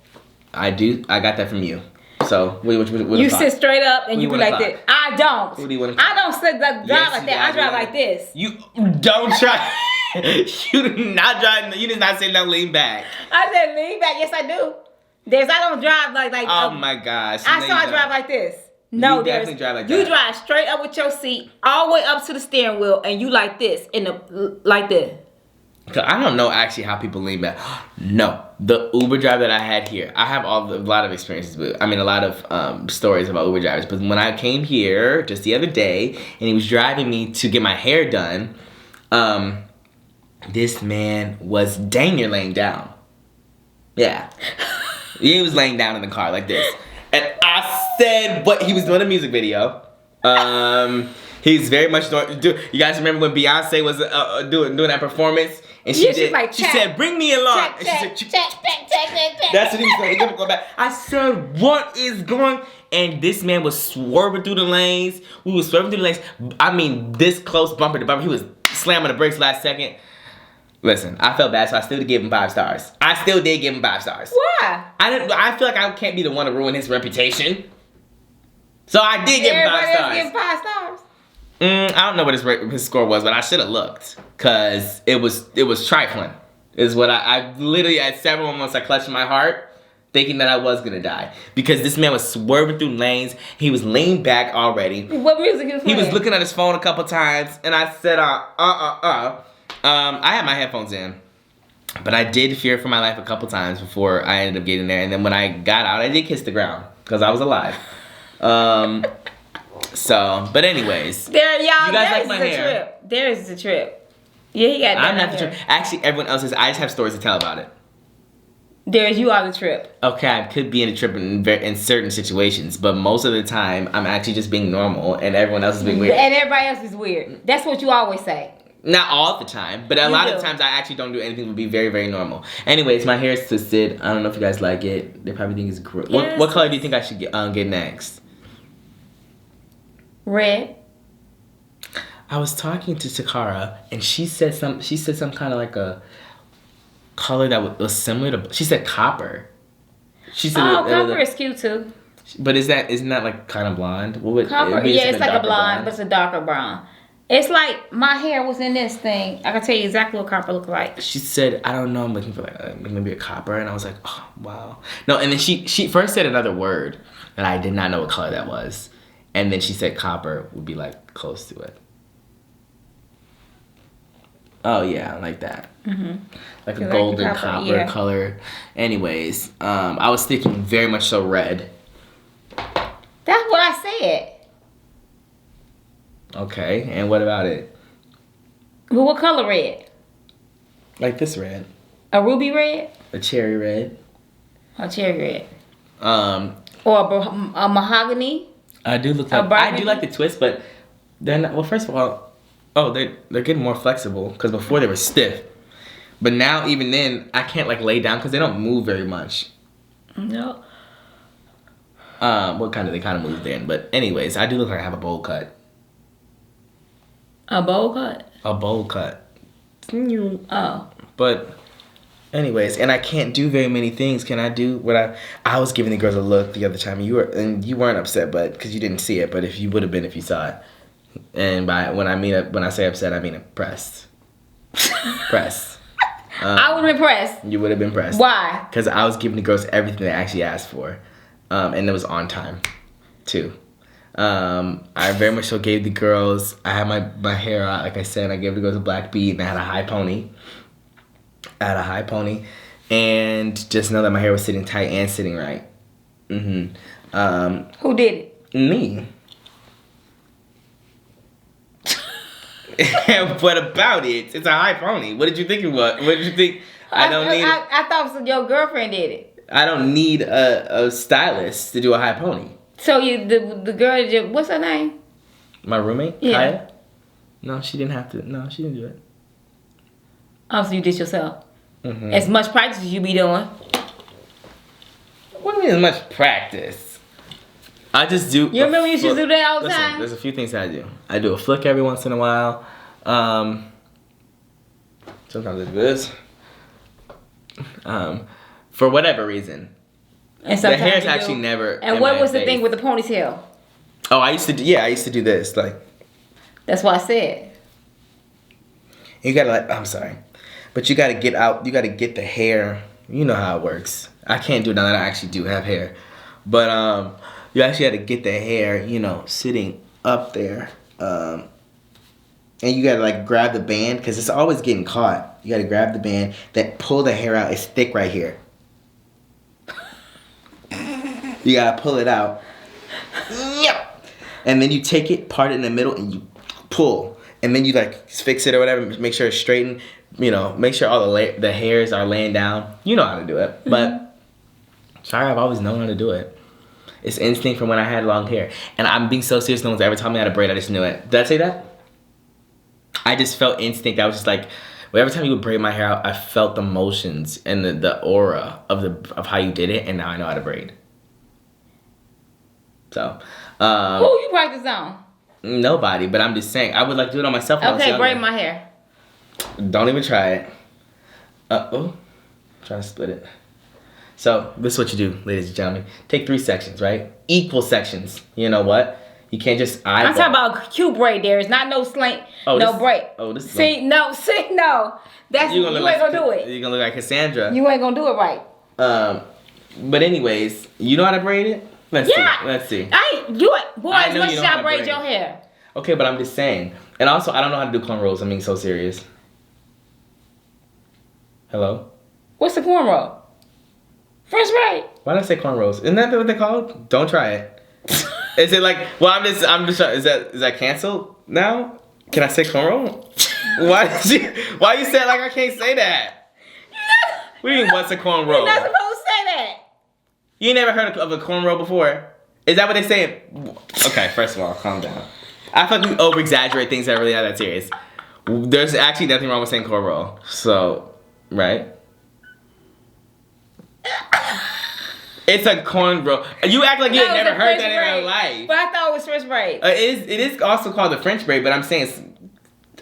I got that from you. So, what you sit straight up and you be like this. I don't. What do you want to I don't sit drive like that. I drive like this. You don't try. You did not drive. You did not say no lean back. I said lean back. Yes, I do. I don't drive like. Oh my gosh. I drive like this. No, you definitely drive like that. You drive straight up with your seat all the way up to the steering wheel, and you like this like this. I don't know actually how people lean back. No, the Uber driver that I had here, I have a lot of experiences with. I mean, a lot of stories about Uber drivers. But when I came here just the other day, and he was driving me to get my hair done, this man was dang near laying down. Yeah, he was laying down in the car like this, and I said, "What?" He was doing a music video. He's very much doing. You guys remember when Beyonce was doing that performance? And she said, "Bring me along." Check. That's what he was saying. He's gonna go back. I said, "What is going?" And this man was swerving through the lanes. We were swerving through the lanes. I mean, this close, bumper to bumper. He was slamming the brakes last second. Listen, I felt bad, so I still did give him 5 stars. I still did give him 5 stars. Why? I feel like I can't be the one to ruin his reputation. So I did give him 5 stars. Everybody else give 5 stars. I don't know what his score was, but I should have looked, cause it was trifling. Is what I literally at several moments I clutched my heart, thinking that I was gonna die, because this man was swerving through lanes. He was leaned back already. What music is playing? He was looking at his phone a couple times, and I said, I had my headphones in, but I did fear for my life a couple times before I ended up getting there. And then when I got out, I did kiss the ground because I was alive. So, but anyways, you guys like my hair? There is a trip. Yeah, he got. I'm not the trip. Actually, everyone else is. I just have stories to tell about it. You are the trip. Okay, I could be in a trip in certain situations, but most of the time, I'm actually just being normal, and everyone else is being weird. And everybody else is weird. That's what you always say. Not all the time, but a lot of times I actually don't do anything. It would be very, very normal. Anyways, my hair is twisted. I don't know if you guys like it. They probably think it's gross. Yes. What color do you think I should get next? Red. I was talking to Takara, and she said some kind of like a color that was similar to. She said copper. She said copper is cute too. But isn't that like kind of blonde? Copper, yeah, it's like a blonde, but it's a darker brown. It's like my hair was in this thing. I can tell you exactly what copper looks like. She said, I don't know, I'm looking for like maybe a copper. And I was like, oh, wow. No, and then she first said another word that I did not know what color that was. And then she said copper would be like close to it. Oh, yeah, like that. Mm-hmm. Like a golden like copper color. Anyways, I was thinking very much so red. That's what I said. Okay, and what about it? Well, what color red? Like this red. A ruby red? A cherry red. A cherry red. Or a mahogany? I do look like I do like the twist, but they're not. Well, first of all, they're getting more flexible because before they were stiff, but now even then I can't like lay down because they don't move very much. No. They kind of moved in, but anyways, I do look like I have a bowl cut. A bowl cut? A bowl cut. Oh. But anyways, and I can't do very many things. Can I do what I was giving the girls a look the other time. You weren't upset, but because you didn't see it. But if you would have been if you saw it. And when I say upset, I mean impressed. Pressed. I would have been pressed. You would have been pressed. Why? Because I was giving the girls everything they actually asked for, and it was on time, too. I very much so gave the girls. I had my hair out, like I said. I gave the girls a black bead, and I had a high pony. And just know that my hair was sitting tight and sitting right. Mm-hmm. Who did it? Me. What about it? It's a high pony. What did you think it was? What did you think? I thought your girlfriend did it. I don't need a stylist to do a high pony. So the girl, what's her name? My roommate? Yeah. Kaya? No, she didn't have to. No, she didn't do it. Oh, so you did yourself? Mm-hmm. As much practice as you be doing. What do you mean as much practice? I just do. You remember you should do that all the time? There's a few things that I do. I do a flick every once in a while. Sometimes I do this. For whatever reason. And the hair's actually never. And what was the thing with the ponytail? Oh, I used to do this. Like. That's what I said. You gotta I'm sorry. But you gotta get out, you gotta get the hair. You know how it works. I can't do it now that I actually do have hair. But you actually gotta get the hair, sitting up there. And you gotta like grab the band because it's always getting caught. You gotta grab the band, then pull the hair out. It's thick right here. You gotta pull it out. Yep. And then you take it, part it in the middle, and you pull. And then you like fix it or whatever, make sure it's straightened, make sure all the hairs are laying down. You know how to do it. Mm-hmm. But sorry, I've always known how to do it. It's instinct from when I had long hair. And I'm being so serious, no one's ever taught me how to braid, I just knew it. Did I say that? I just felt instinct. I was just like, every time you would braid my hair out, I felt the motions and the aura of how you did it, and now I know how to braid. So, who you practice on? Nobody, but I'm just saying, I would like to do it on myself. Okay, braid my hair. Don't even try it. Trying to split it. So, this is what you do, ladies and gentlemen. Take 3 sections, right? Equal sections. You know what? You can't just eyeball. I'm talking about cute braid, Darius, not no slant, no braid. This is no. That's you ain't gonna do it. You're gonna look like Cassandra. You ain't gonna do it right. But anyways, you know how to braid it? Let's see. As much as I braid your hair. Okay, but I'm just saying. And also, I don't know how to do cornrows. I'm being so serious. Hello? What's the cornrow? French braid. Why did I say cornrows? Isn't that what they're called? Don't try it. Is it like? Well, I'm just trying. Is that canceled now? Can I say cornrow? Why you say it like I can't say that? What do you mean? What's a cornrow? You're not supposed to say that. You ain't never heard of a cornrow before? Is that what they say? Okay, first of all, calm down. I feel like we over exaggerate things that are really not that serious. There's actually nothing wrong with saying cornrow. So, right? It's a cornrow. You act like you had never heard that in your life. But I thought it was French braid. It is also called the French braid, but I'm saying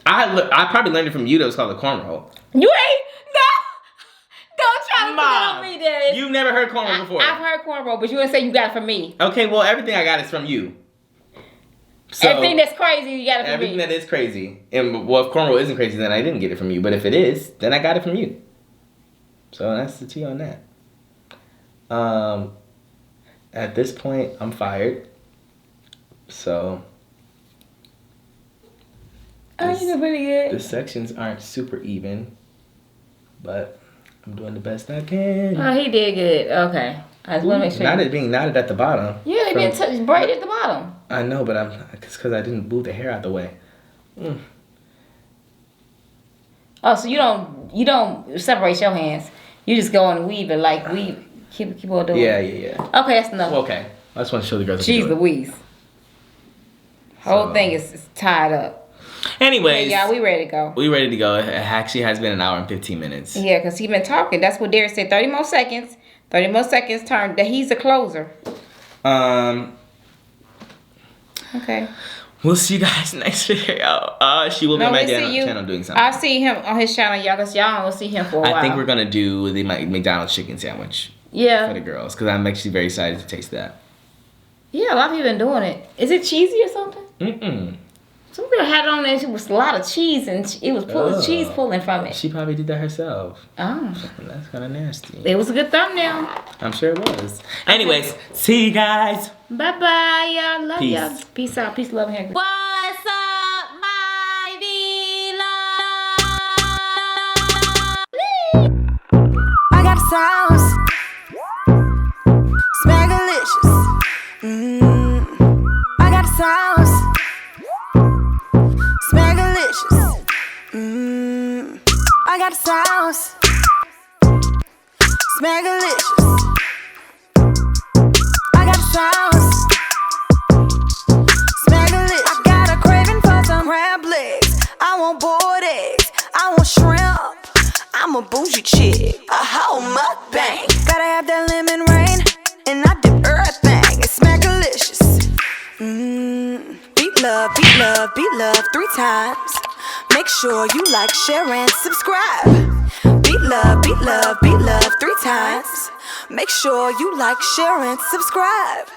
I probably learned it from you that it was called the cornrow. You ain't? No! Don't try to put it on me, Darius. You've never heard cornrow before. I've heard cornrow, but you didn't say you got it from me. Okay, well, everything I got is from you. So, everything that's crazy, you got it from everything me. that is crazy. And, well, if cornrow isn't crazy, then I didn't get it from you. But if it is, then I got it from you. So that's the tea on that. At this point, I'm fired. So... Oh, you did pretty good. The sections aren't super even, but I'm doing the best I can. Oh, he did good. Okay. I just want to make sure. Not it being knotted at the bottom. Yeah, they been braided at the bottom. I know, but it's because I didn't move the hair out the way. Oh, so you don't separate your hands. You just go and weave it like weave. Keep on doing. Yeah. Okay, that's enough. Well, okay. I just want to show the girls. Jeez Louise. Whole thing is tied up. Anyways. Yeah, we ready to go. We ready to go. It actually has been an hour and 15 minutes. Yeah, because he been talking. That's what Darius said. 30 more seconds. 30 more seconds turn. That he's a closer. Okay. We'll see you guys next video. She will be on my channel doing something. I'll see him on his channel, y'all, because y'all will see him for a while. I think we're going to do the McDonald's chicken sandwich. Yeah. For the girls, because I'm actually very excited to taste that. Yeah, a lot of people been doing it. Is it cheesy or something? Mm-mm. Some girl had it on there. It was a lot of cheese, and it was cheese pulling from it. She probably did that herself. Oh. That's kind of nasty. It was a good thumbnail. I'm sure it was. Anyways, see you guys. Bye-bye, y'all. Love Peace. y'all. Peace out. Peace, love, and hair. What's up, my beloved? I got sauce. Smackalicious. I got sauce. Smackalicious. I got sauce. Smackalicious. I got sauce. Smackalicious. I got a craving for some crab legs. I want boiled eggs. I want shrimp. I'm a bougie chick. A whole mukbang. Gotta have that lemon rain. And I dip everything. It's smackalicious. Beat love, beat love, beat love 3 times. Make sure you like, share, and subscribe. Beat love, beat love, beat love 3 times. Make sure you like, share, and subscribe.